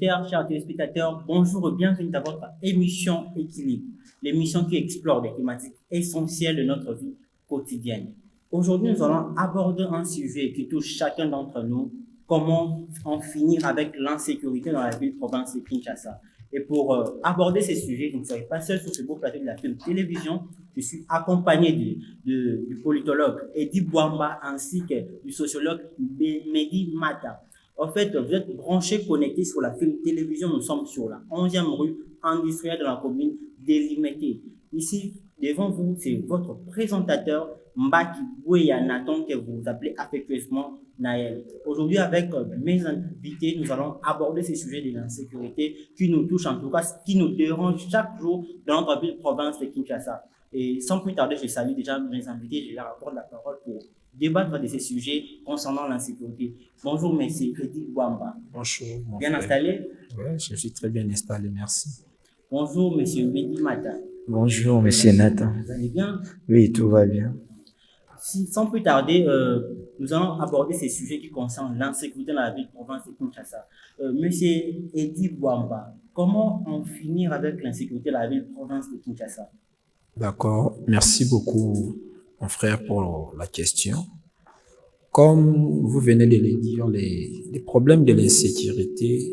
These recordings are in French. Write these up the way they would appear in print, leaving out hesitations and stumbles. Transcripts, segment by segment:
auditeurs, chers téléspectateurs, bonjour et bienvenue dans votre émission Équilibre, l'émission qui explore des thématiques essentielles de notre vie quotidienne. Aujourd'hui, nous allons aborder un sujet qui touche chacun d'entre nous, comment en finir avec l'insécurité dans la ville-province de Kinshasa. Et pour aborder ces sujets, je ne serai pas seul sur ce beau plateau de la télévision. Je suis accompagné du politologue Eddie Bouamba ainsi que du sociologue Mehdi Mata. En fait, vous êtes branchés, connectés sur la télévision. Nous sommes sur la 11e rue industrielle de la commune délimitée. Ici, devant vous, c'est votre présentateur Mbaki Bouya Nathan, que vous appelez affectueusement Naël. Aujourd'hui, avec mes invités, nous allons aborder ces sujets de l'insécurité qui nous touchent, en tout cas, qui nous dérangent chaque jour dans notre ville-province de Kinshasa. Et sans plus tarder, je salue déjà mes invités, je leur apporte la parole pour débattre de ces sujets concernant l'insécurité. Bonjour, monsieur Eddie Bouamba. Bonjour, mon Bien frère. Installé? Oui, je suis très bien installé, merci. Bonjour, monsieur Mehdi Mata. Bonjour, monsieur Nathan. Vous allez bien? Oui, tout va bien. Sans plus tarder, nous allons aborder ces sujets qui concernent l'insécurité dans la ville-province de Kinshasa. Monsieur Eddie Bouamba, comment en finir avec l'insécurité dans la ville-province de Kinshasa? D'accord, merci beaucoup, mon frère, pour la question. Comme vous venez de le dire, les problèmes de l'insécurité,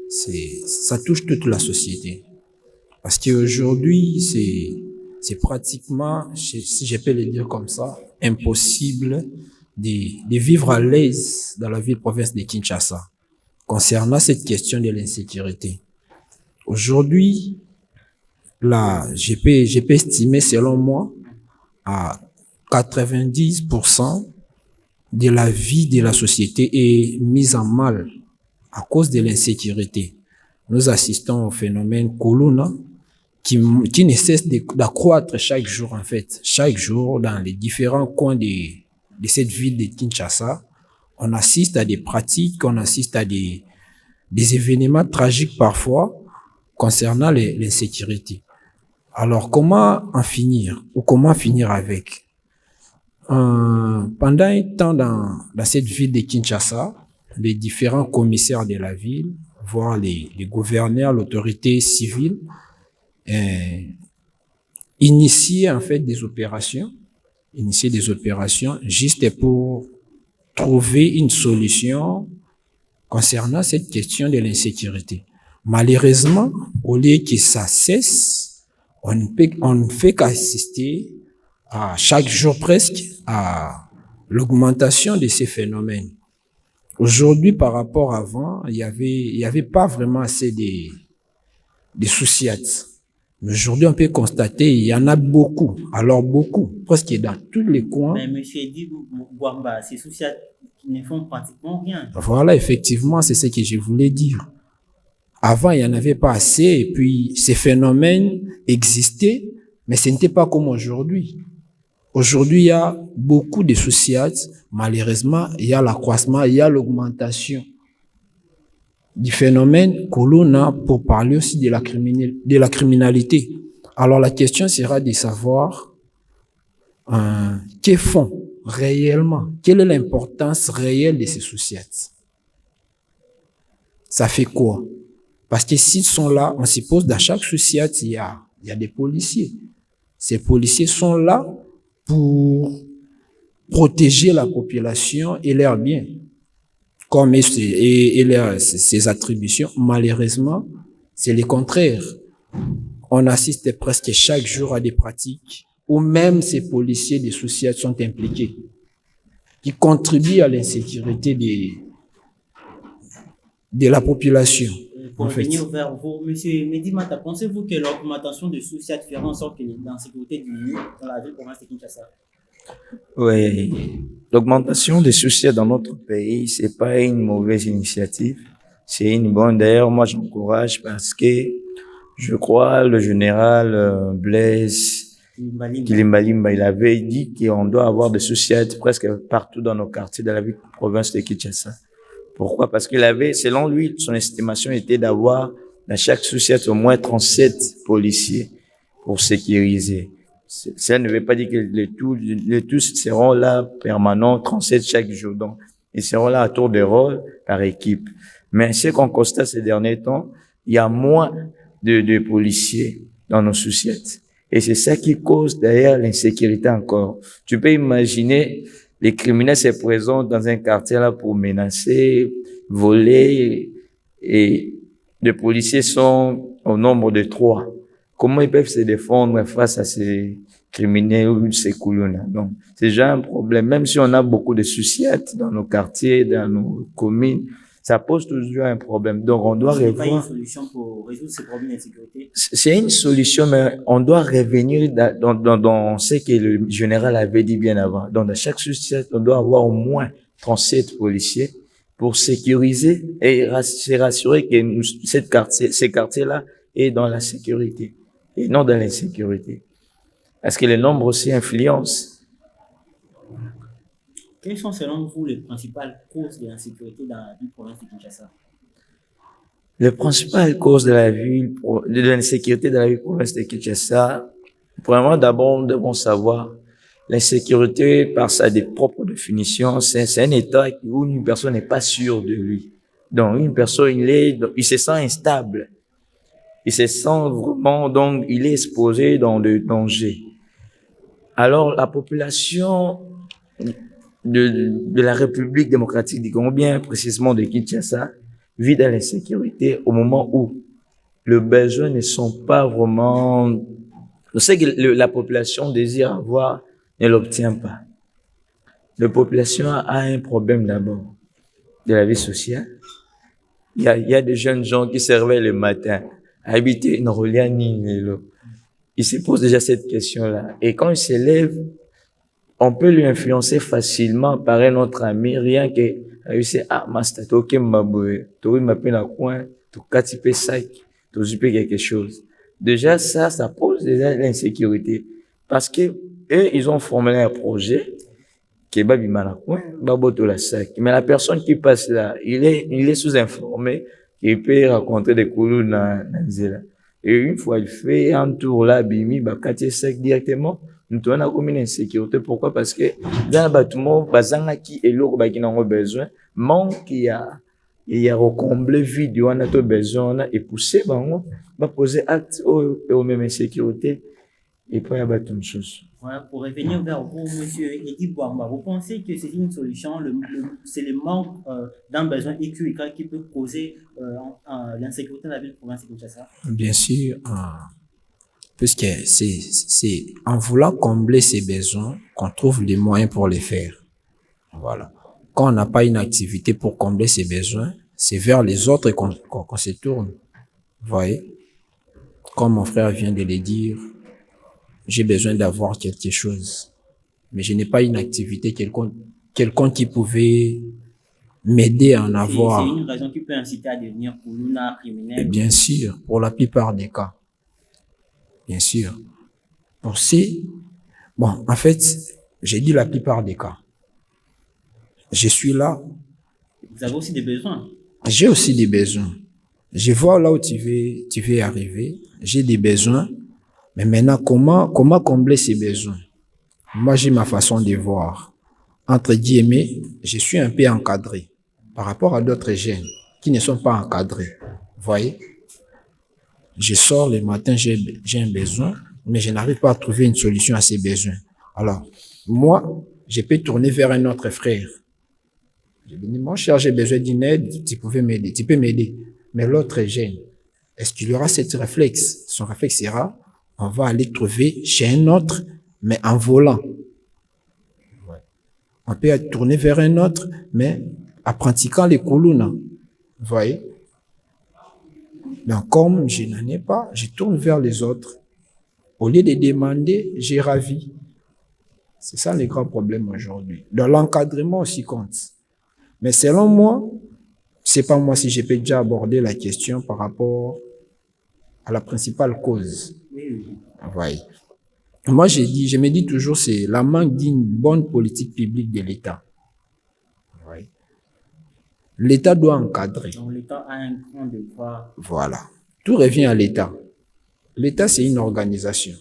ça touche toute la société. Parce qu'aujourd'hui, c'est pratiquement, si je peux le dire comme ça, impossible de vivre à l'aise dans la ville-province de Kinshasa concernant cette question de l'insécurité. Aujourd'hui, là, je peux estimer, selon moi, à 90% de la vie de la société est mise en mal à cause de l'insécurité. Nous assistons au phénomène Kuluna qui ne cesse d'accroître chaque jour, en fait. Chaque jour, dans les différents coins de cette ville de Kinshasa, on assiste à des pratiques, on assiste à des événements tragiques parfois concernant l'insécurité. Alors, comment en finir ou comment finir avec? Pendant un temps dans cette ville de Kinshasa, les différents commissaires de la ville, voire les gouverneurs, l'autorité civile, initier en fait des opérations juste pour trouver une solution concernant cette question de l'insécurité. Malheureusement, au lieu que ça cesse, on ne fait qu'assister à chaque jour presque à l'augmentation de ces phénomènes. Aujourd'hui, par rapport à avant, il y avait pas vraiment assez de soucis. Mais aujourd'hui, on peut constater il y en a beaucoup. Alors beaucoup, presque dans tous les coins. Mais monsieur Eddie Bouamba, ces soucis ne font pratiquement rien. Voilà, effectivement, c'est ce que je voulais dire. Avant, il n'y en avait pas assez et puis ces phénomènes existaient, mais ce n'était pas comme aujourd'hui. Aujourd'hui, il y a beaucoup de soucis. Malheureusement, il y a l'accroissement, il y a l'augmentation du phénomène que l'on a pour parler aussi de la criminalité. Alors, la question sera de savoir que font réellement, quelle est l'importance réelle de ces soucis. Ça fait quoi? Parce que s'ils sont là, on suppose dans chaque souci, il y a des policiers. Ces policiers sont là pour protéger la population et leurs biens, comme ses attributions. Malheureusement, c'est le contraire. On assiste presque chaque jour à des pratiques où même ces policiers des soucis sont impliqués, qui contribuent à l'insécurité de la population. Pour venir vers vous, monsieur Mehdi Mata, pensez-vous que l'augmentation de soucis fait en sorte que l'insécurité diminue dans la ville-province de Kinshasa? Oui, l'augmentation des soucis dans notre pays, c'est pas une mauvaise initiative, c'est une bonne. D'ailleurs, moi, j'encourage parce que je crois le général Blaise Kilimbalimba, il avait dit qu'on doit avoir des soucis presque partout dans nos quartiers de la ville-province de Kinshasa. Pourquoi? Parce qu'il avait, selon lui, son estimation était d'avoir dans chaque société au moins 37 policiers pour sécuriser. Ça ne veut pas dire que les tous seront là permanents, 37 chaque jour. Donc, ils seront là à tour de rôle par équipe. Mais ce qu'on constate ces derniers temps, il y a moins de policiers dans nos sociétés. Et c'est ça qui cause d'ailleurs l'insécurité encore. Tu peux imaginer, les criminels se présentent dans un quartier là pour menacer, voler, et les policiers sont au nombre de 3. Comment ils peuvent se défendre face à ces criminels ou ces coulons-là? Donc, c'est déjà un problème. Même si on a beaucoup de sucettes dans nos quartiers, dans nos communes, ça pose toujours un problème. Donc, on doit Ce n'est pas une revoir. solution pour résoudre ces problèmes d'insécurité. C'est une solution, mais on doit revenir dans ce que le général avait dit bien avant. Donc, dans chaque sucette, on doit avoir au moins 37 policiers pour sécuriser et se rassurer que ces quartiers-là est dans la sécurité et non dans l'insécurité. Est-ce que le nombre aussi influence? Quelles sont selon vous les principales causes de l'insécurité dans la ville province de Kinshasa? Les principales causes de l'insécurité dans la ville province de Kinshasa, vraiment d'abord, nous devons savoir l'insécurité par sa propre définition, c'est un état où une personne n'est pas sûre de lui. Donc, une personne, il se sent instable. Il se sent vraiment, donc, il est exposé dans le danger. Alors, la population de la République démocratique du Congo, bien précisément de Kinshasa, vit dans l'insécurité au moment où les besoins ne sont pas vraiment... Je sais que la population désire avoir, ne l'obtient pas. La population a un problème d'abord de la vie sociale. Il y a des jeunes gens qui se réveillent le matin, habiter une reliane. Ils se posent déjà cette question-là. Et quand ils se lèvent, on peut lui influencer facilement par un autre ami, rien que, réussir, master, ok, maboue, tu m'appelles à coin, tu catipes sac, tu zuppes quelque chose. Déjà, ça pose déjà l'insécurité. Parce que, eux, ils ont formulé un projet, qui est babi malacoin, baboto la sac. Mais la personne qui passe là, il est sous-informé, il peut rencontrer des coulous dans Nzela. Et une fois il fait un tour là, bimi, bakati sac directement, nous avons comme une insécurité. Pourquoi? Parce que dans le bâtiment, bazanga qui est lourd, qui n'a pas besoin, manque, il y a recombler vide, il y a besoin, et pousser, va poser acte au même insécurité, et puis il y a une chose. Voilà, pour revenir vers vous, monsieur Edi Bouamba, vous pensez que c'est une solution, c'est le manque d'un besoin écu qui peut causer l'insécurité dans la ville province de Kinshasa? Bien sûr, puisque c'est en voulant combler ces besoins qu'on trouve les moyens pour les faire. Voilà. Quand on n'a pas une activité pour combler ces besoins, c'est vers les autres qu'on se tourne. Vous voyez? Comme mon frère vient de le dire, j'ai besoin d'avoir quelque chose, mais je n'ai pas une activité quelconque qui pouvait m'aider à en avoir. C'est une raison qui peut inciter à devenir Koulouna, criminel. Et bien sûr, pour la plupart des cas. Bien sûr. Bon, en fait, j'ai dit la plupart des cas. Je suis là. Vous avez aussi des besoins. J'ai aussi des besoins. Je vois là où tu veux arriver. J'ai des besoins. Mais maintenant, comment combler ces besoins? Moi, j'ai ma façon de voir. Entre guillemets, je suis un peu encadré par rapport à d'autres jeunes qui ne sont pas encadrés. Vous voyez? Je sors le matin, j'ai un besoin, mais je n'arrive pas à trouver une solution à ces besoins. Alors, moi, je peux tourner vers un autre frère. Je lui dis, mon cher, j'ai besoin d'une aide, tu peux m'aider. Mais l'autre jeune, est-ce qu'il y aura cet réflexe? Son réflexe sera, on va aller trouver chez un autre, mais en volant. Ouais. On peut tourner vers un autre, mais en pratiquant les koulouna. Vous voyez? Donc, comme je n'en ai pas, je tourne vers les autres. Au lieu de demander, j'ai ravi. C'est ça le grand problème aujourd'hui. Dans l'encadrement aussi compte. Mais selon moi, c'est pas moi si je peux déjà aborder la question par rapport à la principale cause. Oui. Ouais. Moi, je me dis toujours, c'est la manque d'une bonne politique publique de l'État. Ouais. L'État doit encadrer. Donc, l'État a un grand devoir. Voilà. Tout revient à l'État. L'État, c'est une organisation.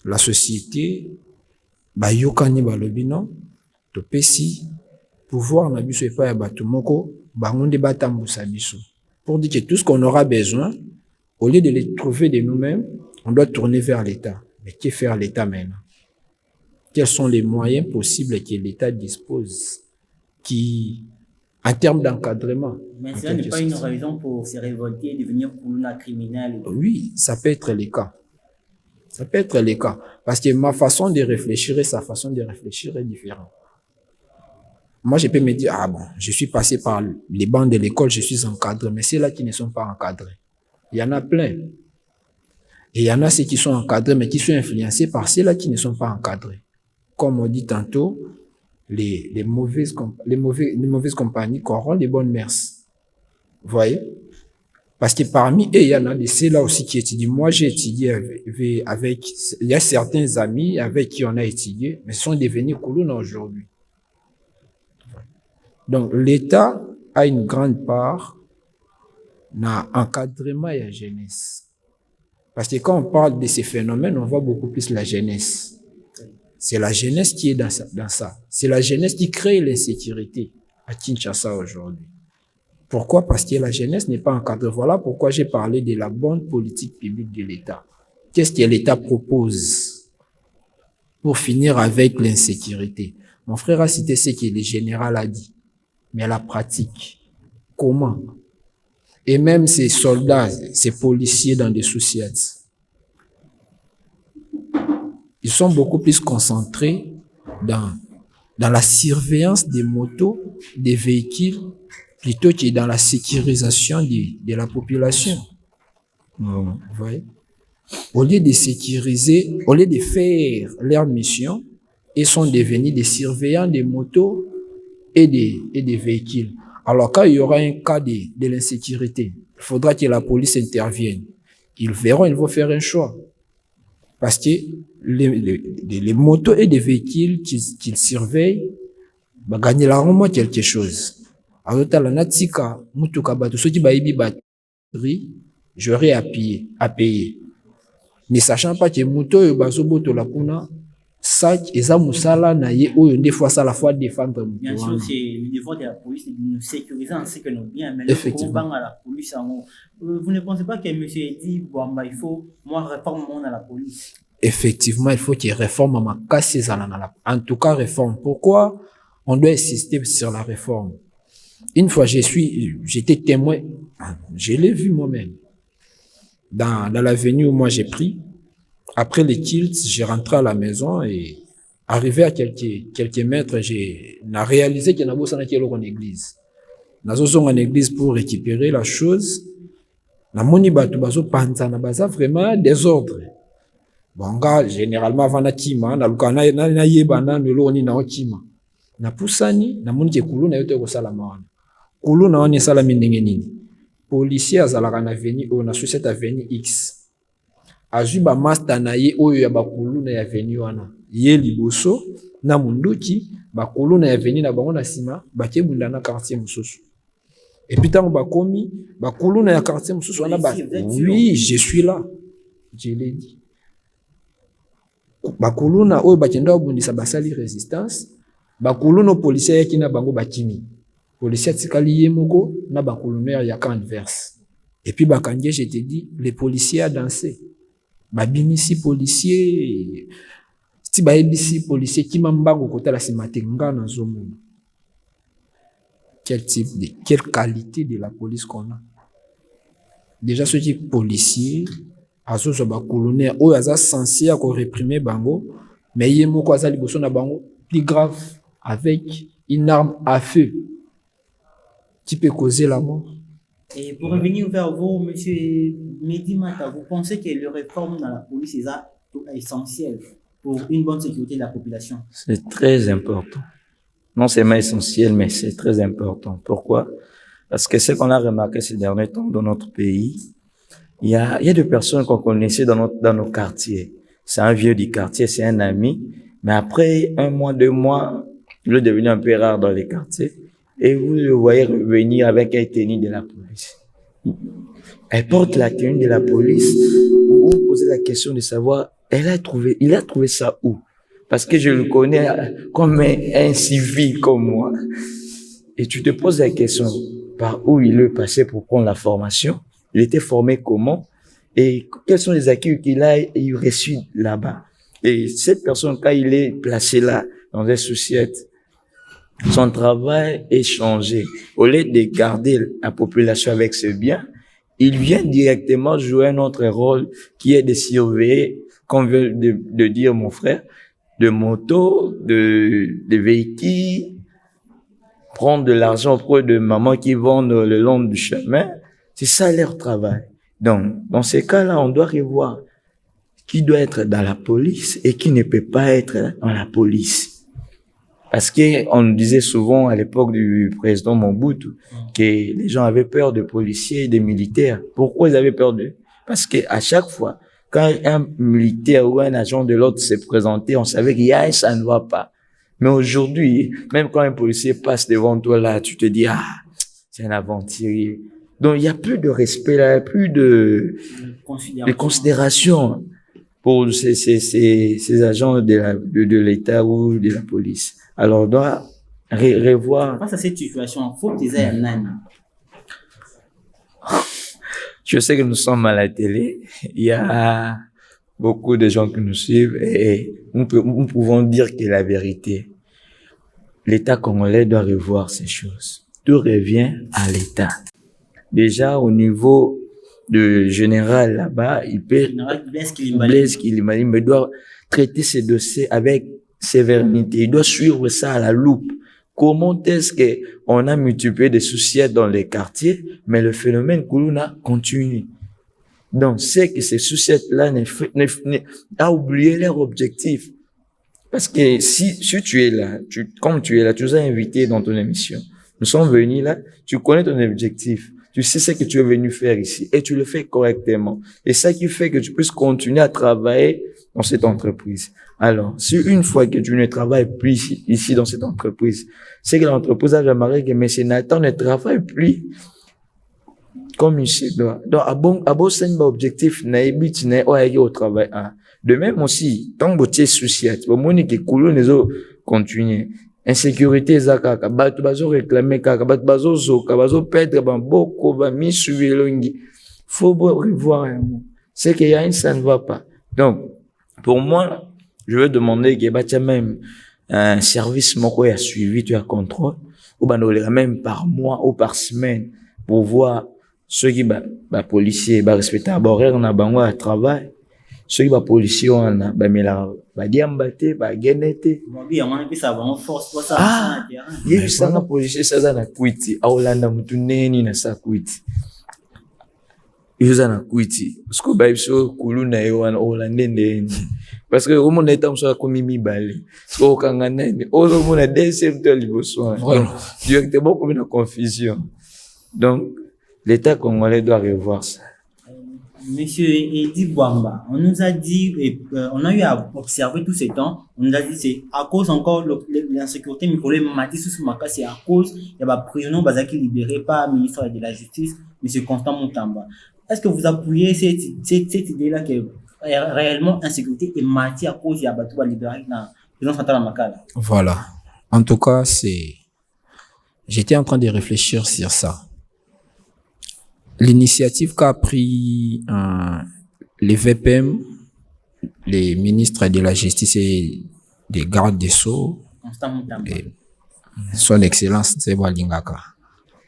La société, yokani balobino, topesi, pouvoir na biso epa ya bato moko bango nde batambusa biso. Pour dire que tout ce qu'on aura besoin, au lieu de les trouver de nous-mêmes, on doit tourner vers l'État. Mais que faire l'État maintenant? Quels sont les moyens possibles que l'État dispose qui, en termes d'encadrement. Mais cela n'est pas une raison pour se révolter et devenir Kuluna criminel. Oui, ça peut être le cas. Ça peut être le cas. Parce que ma façon de réfléchir et sa façon de réfléchir est différente. Moi, je peux me dire, ah bon, je suis passé par les bancs de l'école, je suis encadré, mais ceux-là qui ne sont pas encadrés. Il y en a plein. Et il y en a ceux qui sont encadrés, mais qui sont influencés par ceux-là qui ne sont pas encadrés. Comme on dit tantôt, les mauvaises compagnies corrompent les bonnes mœurs. Vous voyez? Parce que parmi eux, il y en a des ceux-là aussi qui étudient. Moi, j'ai étudié avec, il y a certains amis avec qui on a étudié, mais sont devenus Kuluna aujourd'hui. Donc, l'État a une grande part dans l'encadrement et la jeunesse. Parce que quand on parle de ces phénomènes, on voit beaucoup plus la jeunesse. C'est la jeunesse qui est dans ça. C'est la jeunesse qui crée l'insécurité à Kinshasa aujourd'hui. Pourquoi? Parce que la jeunesse n'est pas encadrée. Voilà pourquoi j'ai parlé de la bonne politique publique de l'État. Qu'est-ce que l'État propose pour finir avec l'insécurité? Mon frère a cité ce que le général a dit. Mais la pratique, comment? Et même ces soldats, ces policiers dans des sous-sièges, ils sont beaucoup plus concentrés dans la surveillance des motos, des véhicules, plutôt que dans la sécurisation de la population. Vous voyez? Au lieu de sécuriser, au lieu de faire leur mission, ils sont devenus des surveillants des motos et des véhicules. Alors quand il y aura un cas de l'insécurité, il faudra que la police intervienne. Ils verront, ils vont faire un choix. Parce que les motos et des véhicules qu'ils surveillent, bah, gagneront quelque chose. Alors, la natika, mutuka bato, ceux qui baïbi batterie, j'aurai à payer. Ne sachant pas que moto et bazo boto la kuna, sac et ça musala na ye ou une fois ça la fois défendre. Bien sûr, c'est le devoir de la police de nous sécuriser ainsi que nos biens. Mais effectivement. À la police, vous ne pensez pas que monsieur dit, bon, bah, il faut, moi, réforme à la police. Effectivement, il faut qu'il réforme ma casse. En tout cas, réforme. Pourquoi on doit insister sur la réforme? Une fois, j'étais témoin, je l'ai vu moi-même. Dans l'avenue où moi j'ai pris, après les kilts, j'ai rentré à la maison et arrivé à quelques mètres, j'ai réalisé qu'il y a une église. Nous en église pour récupérer la chose. Na moni batu bazo panza na baza vraiment désordre. Bon, gars, généralement, avant na kima, na lukana na yebana nuloni na okima. Na pusani, na moni ke kulu na yote ko salama wana. Kulu na wana salami ndenge nini? Policier azalaka na avenue o na société avenue X. Azwi ba master na ye oyo ya bakulu na avenue wana. Ye liboso na munduki bakulu na avenue na bango na sima batie bunda na quartier mususu. Et puis tant bakomi bakulu na quartier mususu wana ba. Oui, je suis là. Je l'ai dit. Bakulu na oyo bakenda obundisa basali résistance. Bakulu no policier yaki na bango bakimi. Policier tikali ye moko na bakulunaire ya camp adverse. Et puis bakanje, je te dis, les policiers a dansé. Babimisi policier, si baebisi policier qui m'embarque côté la simatenga na zomo. Quelle qualité de la police qu'on a? Déjà ceux qui policiers, azo bakulunaire, ou aza censé à réprimer bango, mais yé moko aza liboso na bango plus grave avec une arme à feu qui peut causer la mort. Et pour revenir vers vous, monsieur Mehdi Mata, vous pensez que les réformes dans la police est essentiel pour une bonne sécurité de la population? C'est très important. Non seulement essentiel, mais c'est très important. Pourquoi? Parce que ce qu'on a remarqué ces derniers temps dans notre pays, il y a des personnes qu'on connaissait dans nos quartiers. C'est un vieux du quartier, c'est un ami, mais après 1 mois, 2 mois, il est devenu un peu rare dans les quartiers. Et vous le voyez revenir avec un tenue de la police. Elle porte la tenue de la police. Vous vous posez la question de savoir, il a trouvé ça où? Parce que je le connais comme un civil comme moi. Et tu te poses la question, par où il est passé pour prendre la formation, il était formé comment, et quels sont les acquis qu'il a reçus là-bas. Et cette personne, quand il est placé là, dans une société, son travail est changé. Au lieu de garder la population avec ses biens, il vient directement jouer un autre rôle qui est de surveiller, comme vient de dire mon frère, de motos, de véhicules, prendre de l'argent auprès de mamans qui vendent le long du chemin. C'est ça leur travail. Donc, dans ces cas-là, on doit revoir qui doit être dans la police et qui ne peut pas être dans la police. Parce que on nous disait souvent à l'époque du président Mobutu que les gens avaient peur de policiers et de militaires. Pourquoi ils avaient peur d'eux? Parce que à chaque fois, quand un militaire ou un agent de l'ordre s'est présenté, on savait qu'il y a ça ne va pas. Mais aujourd'hui, même quand un policier passe devant toi là, tu te dis, ah, c'est un aventurier. Donc, il y a plus de respect là, plus de considération pour ces agents de l'État ou de la police. Alors, on doit revoir. Face à cette situation, il faut que tu aies un âne. Je sais que nous sommes à la télé. Il y a beaucoup de gens qui nous suivent et nous pouvons dire que la vérité, l'État congolais doit revoir ces choses. Tout revient à l'État. Déjà, au niveau de général là-bas, Blaise Kilimali doit traiter ces dossiers avec sévérité. Il doit suivre ça à la loupe. Comment est-ce qu'on a multiplié des soucis dans les quartiers, mais le phénomène Koulouna continue. Donc, c'est que ces soucis-là a oublié leur objectif. Parce que si tu es là, comme tu es là, tu nous as invités dans ton émission. Nous sommes venus là, tu connais ton objectif. Tu sais ce que tu es venu faire ici et tu le fais correctement. Et ça qui fait que tu puisses continuer à travailler dans cette entreprise. Alors, si une fois que tu ne travailles plus ici dans cette entreprise, c'est que l'entreprise a remarqué que M. Nathan ne travaille plus comme il se doit. Donc, c'est un objectif, au travail. De même aussi, tant que tu es soucié, tu vas que Koulou ne continuer. Insécurité ezakaka bato bazo réclamer kaka bato bazo zoka bazo perdre bamboko ba misu elongi. Faut revoir un mot. C'est qu'il y a ça ne va pas. Donc pour moi, je veux demander que batia même un service moko ya suivi, tu as contrôle ou banolera même par mois ou par semaine pour voir ceux qui policiers respecter horaire na bango à travail. Ceux qui policiers on a mela diambate genete yebi sanga policier ça na kwiti aulanda mutu neni na sa kwiti yuza na kwiti sko ba biso kuluna yo wana olande ndeni parce que au monde est comme ça comme mibale sko kanga nene ozo mona deuxième de liboso directement comme une confusion. Donc l'État congolais doit revoir ça. Monsieur Edi Bouamba, on nous a dit, on a eu à observer tout ce temps, on nous a dit c'est à cause encore de l'insécurité, mais pour les Matissou Soumaka, c'est à cause il y a des prisonniers qui libérés par le ministre de la Justice, M. Constant Moutamba. Est-ce que vous appuyez cette idée-là que réellement insécurité est matière à cause il y a des libérés dans la prison centrale à Makala? Voilà. En tout cas, j'étais en train de réfléchir sur ça. L'initiative qu'a pris les VPM, les ministres de la Justice et des gardes des Sceaux, son Excellence Tseba Lingaka,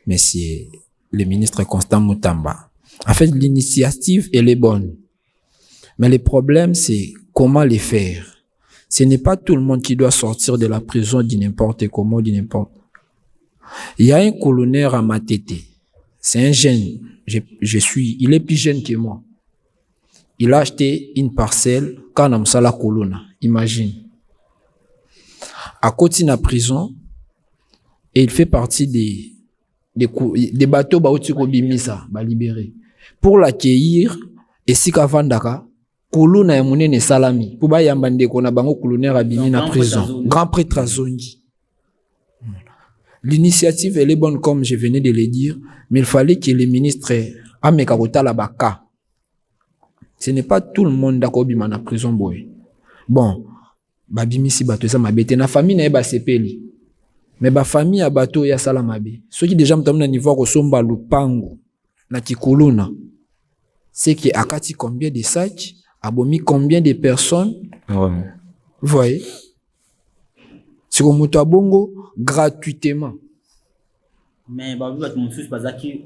Monsieur le ministre Constant Moutamba. En fait, l'initiative, elle est bonne. Mais le problème, c'est comment les faire. Ce n'est pas tout le monde qui doit sortir de la prison de n'importe comment, de n'importe. Il y a un colonel à Matete. C'est un jeune. Il est plus jeune que moi. Il a acheté une parcelle quand on a la colonne. Imagine. À côté de la prison, et il fait partie des bateaux bimisa, libérés. Pour l'accueillir, et si kavandaka, colonne est monnaie salami. Pour ba yambande kona bango colonel abimi na prison. Grand prêtre Zongi. L'initiative, elle est bonne, comme je venais de le dire, mais il fallait que les ministres amekakota la baka. Ce n'est pas tout le monde d'accord bima na prison boy. Bon, babimi si bato eza mabete na famille na eba sepeli. Mais ba famille à bateau ya salamabe. Ceux qui déjà m'ont niveau ko somba lupango na kikuluna. C'est que akati combien de sacs, abomi combien de personnes. Ouais. Vous voyez? C'est comme muto bongo gratuitement. Mais bah oui, mon fils Bazaki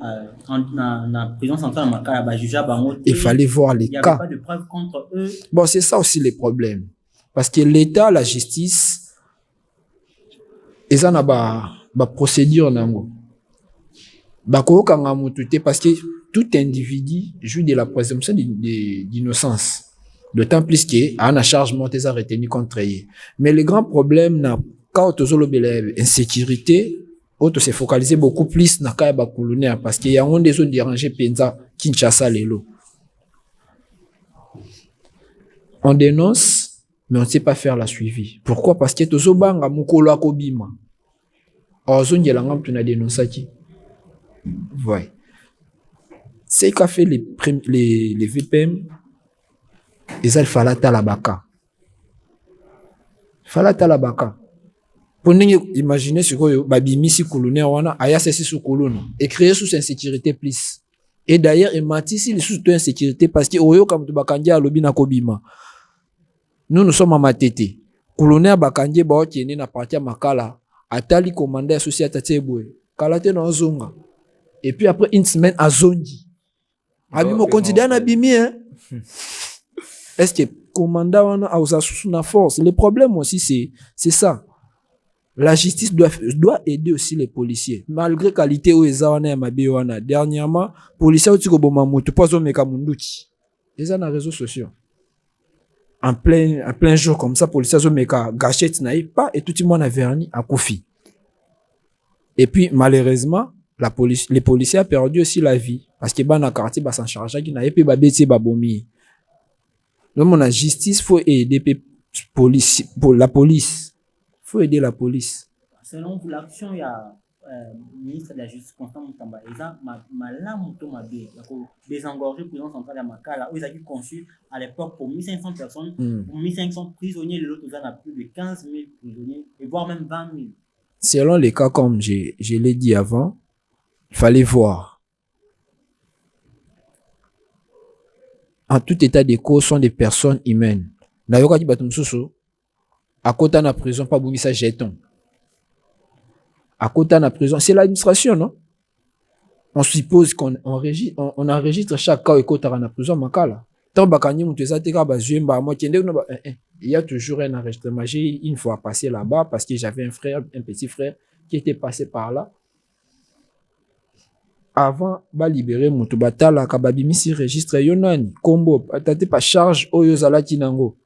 en prison centrale Makala ba juge bango. Il fallait voir les cas. Il n'y cas. avait pas de preuves contre eux. Bon, c'est ça aussi les problèmes. Parce que l'État, la justice, ils ont ba procédure nango. Ba ko kanga mututé parce que tout individu jouit de la présomption d'innocence. D'autant plus que a un charge montée à retenir contre eux. Mais le grand problème n'a quand on a insécurité, on se focaliser beaucoup plus na kaya ba colonial parce qu'il y a des zones dérangées penza Kinshasa lelo. On dénonce, mais on ne sait pas faire la suivi. Pourquoi? Parce que tozo banga mukolo akobima. Ozon yelanga mtu na dénoncer qui. Ouais. C'est qu'a fait les VPM. Ils ont fait la talabaka. Fala talabaka. Pour nous imaginer ce que babimisi colonel wana aya ceci sous colonne et créer sous insécurité plus. Et d'ailleurs ematisi sous insécurité parce que oyo comme tu bakandia lobi na kobima. Nous sommes à Matete. Colonel bakandie ba otiene na partie makala atali commandant associé Tatebwe. Kalate na zonga. Et puis après une semaine à Zondi. Abimo candidat na bimi hein. Est-ce que commandant a sous na force? Le problème aussi c'est ça. La justice doit aider aussi les policiers. Malgré qualité où ils ont wana dernièrement, policiers ont dit que bon mamutu pas au mekamunduchi. Ils ont les réseaux sociaux. En plein jour comme ça, policiers ont meka gâchette naïf pas et tout le monde a verni à Kofi. Et puis malheureusement, les policiers ont perdu aussi la vie parce que ban quartier ba s'en charger qui n'a pas bêté ba bomi. Donc la justice faut aider pour la police. Faut aider la police. Selon vous, l'action, il y a ministre de la Justice, Constant Moutamba, ils ont malamu to mabe, désengorgé prison centrale à Makala, où ils ont conçu à l'époque pour 1500 personnes, pour 1500 prisonniers, l'autre ils a plus de 15 000 prisonniers, et voire même 20 000. Selon les cas, comme je l'ai dit avant, il fallait voir. En tout état de cause, sont des personnes humaines. D'ailleurs, quand tu à côté de la prison, pas boumi ça jeton. À côté de la prison, c'est l'administration, non? On suppose qu'on enregistre chaque cas et côté de la prison, makala. Tant bakani muteza teka ba jemba moi kende no il y a toujours un enregistrement. J'ai une fois passé là-bas parce que j'avais un petit frère qui était passé par là. Avant ba libérer mutu batala ka babimi si registre yonani kombo atate pas charge oyo zalaki nango.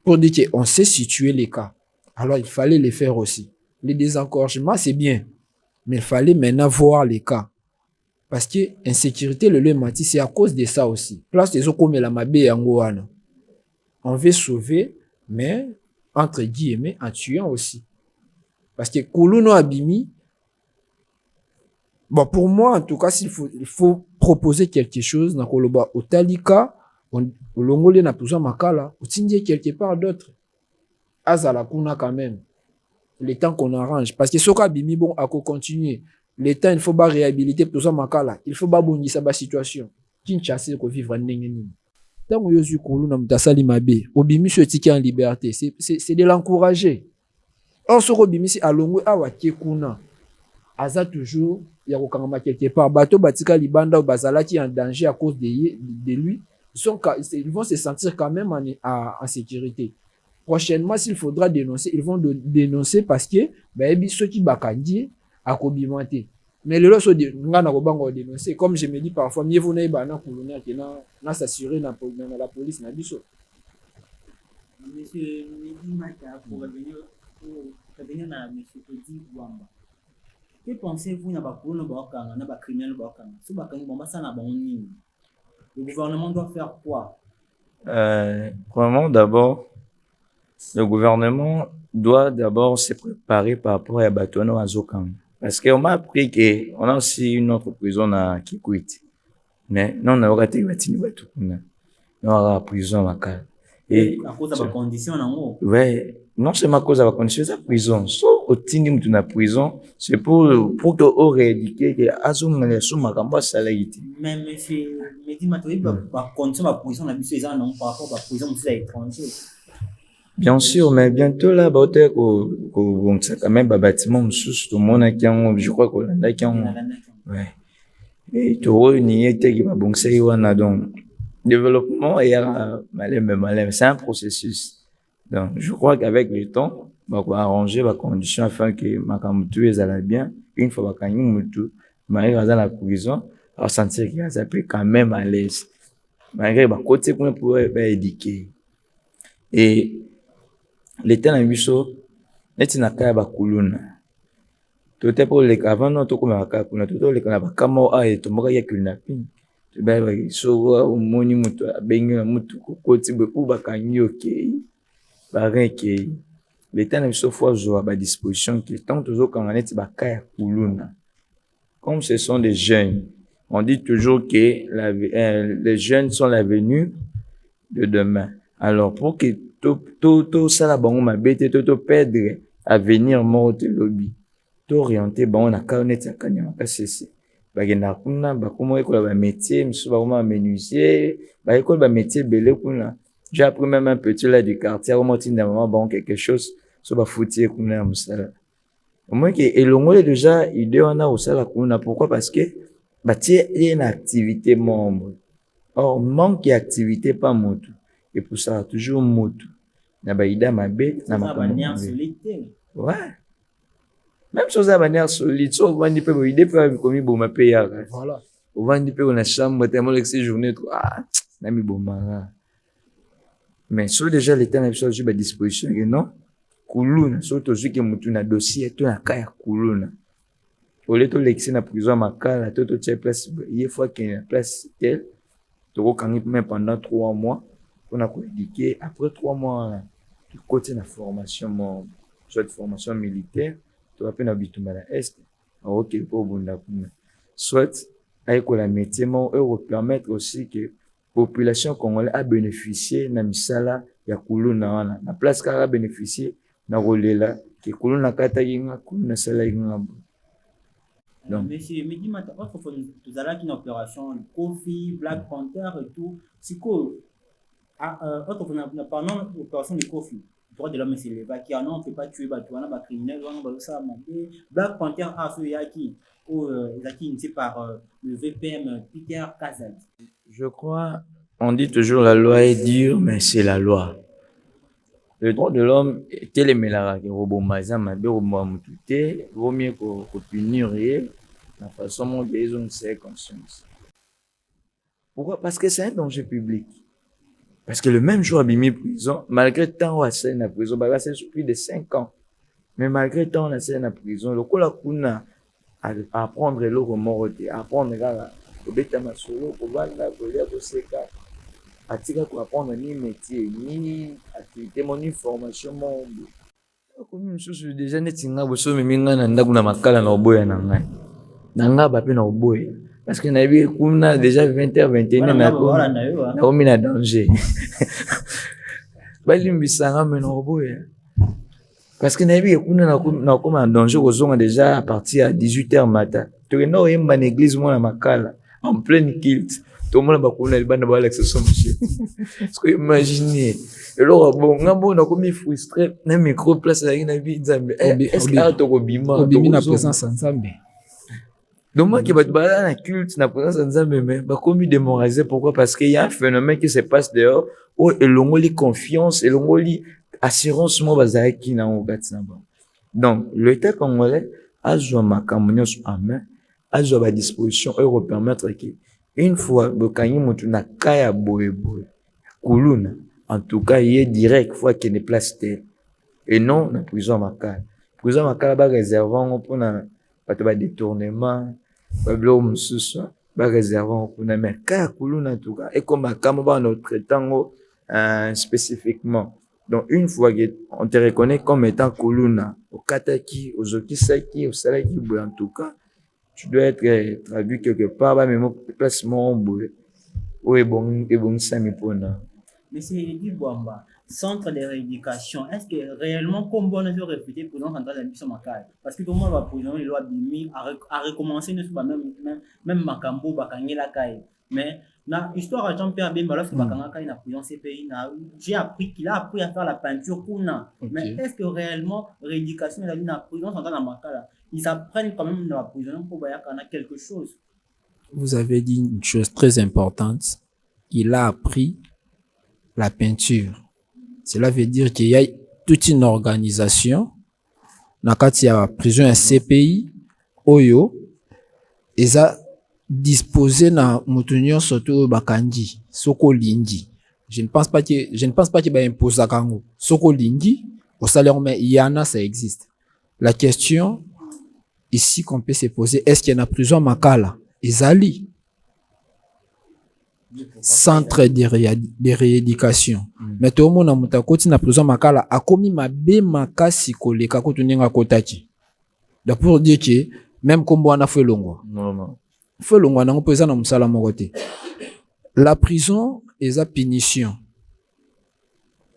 Pour dire qu'on sait situer les cas. Alors, il fallait les faire aussi. Les désengorgements, c'est bien. Mais il fallait maintenant voir les cas. Parce que l'insécurité, le mati, c'est à cause de ça aussi. Place des eaux comme la mabe yangoana. On veut sauver, mais, entre guillemets, en tuant aussi. Parce que Koulouno Abimi, bon, pour moi, en tout cas, il faut proposer quelque chose, dans Koloba, au Talika, au Longolé n'a plus makala, ou tindie quelque part d'autre. Azala kuna quand même. Le temps qu'on arrange. Parce que ce cas bimi bon à continuer. Le temps, il faut pas réhabiliter tout ça makala. Il faut pas bonir sa situation. Kinshasa ko vivre n'engeni. Tant que yosu kulu na mtasali mabe, obimi se tiki en liberté, c'est de l'encourager. Or ce obimi si alongwe awa kuna. Aza toujours ya ko kangama quelque part bateau batika libanda ou bazala qui en danger à cause de lui. Ils vont se sentir quand même en sécurité. Prochainement, s'il faudra dénoncer, ils vont dénoncer parce que ceux qui bakandi à kobimanté. Mais le reste de ngana kobango dénoncer comme je me dis parfois mieux vaut na na colonel qui na s'assurer na la police na biso. Monsieur Medimaka pour revenir à monsieur Odi Wamba. Que pensez-vous na ba colonel ba okanga na ba criminel ba okanga? So bakangi bomba sana ba nini? Le gouvernement doit faire quoi? Premièrement, d'abord, le gouvernement doit d'abord se préparer par rapport à Batono Azokang. Parce qu'on m'a appris qu'on a aussi une autre prison à Kikwit. Mais non, on a raté Batini Batou. On a la prison à Makal. Et à cause de la condition, non? Ouais, non seulement cause à la condition de la prison, so au tindi de la prison, c'est pour que on rééduque que azum les sous makambo salagiti. Mais monsieur, me dit Matoui, par condition la position la mission ça non par rapport à la position de l'étranger. Bien sûr, mais bientôt là, bah peut-être qu'on ça quand même bâtiment sous tout le monde qui ont, je crois qu'on a qui ont, ouais. Et tout ni était qui va bon c'est wana donc développement et malin, c'est un processus. Donc je crois qu'avec le temps, bah on va arranger les conditions afin que makamutu les allait bien. Une fois que nous mutu, malgré dans la prison, on sentir qu'il ça peut quand même à l'aise. Malgré bah côté qu'on pourrait éduquer. Et l'état na biso neti na kaya bakuluna tote po le avant non to kuma kaya kuna to le kana bakamo a to moka ya kidnapping to ba so moni mutu abengi na mutu kokoti be ku bakanyo ke ba renke l'état na biso fois zo ba disposition que tant toujours quand neti ba kaya kuluna comme ce sont des jeunes on dit toujours que les jeunes sont l'avenir de demain alors pour que tout ça la bango mabete tout perdre avenir mort de lobby tout orienter bango na carnet ya kanya makasese bagenda kuna bakomo ekola ba métier miso bakoma menuisier ba ekola ba métier belé kuna j'ai appris même un petit là du quartier au motinda maman bango quelque chose so ba foutir kuna ya musala au moins que elongole déjà idée wana osala kuna pourquoi parce que batie une activité membre or manque d'activité pas moto et pour ça toujours moto na baida mabe na manière solide. Ouais. Même chose à manière solide, so vandi pe bo idée pe komi bo mape ya. Voilà. O vandi pe na chambre tellement que ces journées na mi bo mara. Mais so déjà l'état na biso à disposition et non kuluna so to zuki mutu na dossier to na kaya kuluna. Au lieu to lexi na prison makala to tche place il fois qu'il y a place tel to kangi même pendant 3 mois on a éduqué après 3 mois côté la formation soit formation militaire tu vas peine habituer à l'est ok pour bunda soit avec la métier et permettre aussi que population congolaise a bénéficié na misala ya kuluna wana na place ka bénéficier na rolela que kuluna kata yinga kuluna sala yinga. Donc monsieur Medi Mata votre tout à l'heure une opération Kofi Black Panther et tout c'est quoi pendant l'opération de Kofi, le droit de l'homme s'est levé, qui on ne peut pas tuer les criminels, on va ça monter. Black Panther a ce yaki, ou initié par le VPM Peter Kazad. Je crois, on dit toujours la loi est dure, mais c'est la loi. Le droit de l'homme est tel melara que robot maza mabe robot mutute, vaut mieux qu'on punir la façon dont les hommes se conscience. Pourquoi? Parce que c'est un danger public. Parce que le même jour à Bimi prison, malgré tant on a scène à prison, bah c'est plus de 5 ans. Mais malgré tant on a scène à prison, le kola kuna à apprendre le remords, à apprendre au bêta masolo, au banda, au lire au seka, à tirer pour apprendre ni métier, ni activité, ni formation, mon. Comme je suis déjà net singa boso miminga na ndaku na makala na oboya na ngai. Na nga ba pe na oboya. Parce que na bi kuna déjà 20h 21h na komi na danger. Balimbisanga me na oboya. Parce que na bi kuna na komi na danger kozonga déjà à partir à 18h matin. To ke no yemba na église mo na makala en pleine kilt. Tout le monde va connaître le bande de l'accès monsieur. Parce que imaginez, et là bon, on a comme frustré, na micro place là na vie nzambe. Est-ce que a to kobima? Obimi na présence nzambe. Donc moi qui va te balader na culte na présence nzambe mais ba comme démoralisé pourquoi? Parce qu'il y a un phénomène qui se passe dehors où elongoli confiance, elongoli assurance mo bazaki na ngati na ba. Donc l'État congolais a joué makambo nyonso en main, a joué à disposition et permettre que une fois bokanyi mutu na kaya boye kuluna en tout cas il est direct fois qu'il ne place terre et non na prison makala ba réservant pour na bato ba détournement ba blo mususu ba réservant pour na mais kaya kuluna en tout cas et comme makambo ba notre tango spécifiquement. Donc une fois que on te reconnaît comme étant kuluna au kataki au zokisaki au salaki en tout cas tu dois être traduit quelque part, mais mon placement, où est bon sami pona. Monsieur Eddy Bouamba, centre de rééducation, est-ce que réellement, comme on a répété pour nous rentrer dans l'émission Makai? Parce que tout le monde va prison, il doit recommencer, ne pas même Makambo, Bakangela Kai. Mais, na histoire à Jean-Pierre Bemba, lorsque Bakanga Kai na prison CPI, j'ai appris qu'il a appris à faire la peinture pour na. Okay. Mais est-ce que réellement, rééducation, dans la prison, dans la Makala, ils apprennent quand même dans la prison pour voir qu'il y a quelque chose? Vous avez dit une chose très importante. Il a appris la peinture. Cela veut dire qu'il y a toute une organisation dans la prison un CPI Oyo ils a disposé na mutunyo surtout bakandi soko lindi. Je ne pense pas que ba imposer kango soko lindi au salaire mais il y en a, ça existe. La question ici qu'on peut se poser, est-ce qu'il y a une prison Makala Ezali centre de rééducation. Mais tout le monde a mutakoti na prison Makala a commis ma be makasi koleka kotuninga kotaki. Pour dire que même comme on a fait longwa. Non. Fait longwa na ngopeza na musala mokote. La prison est à punition.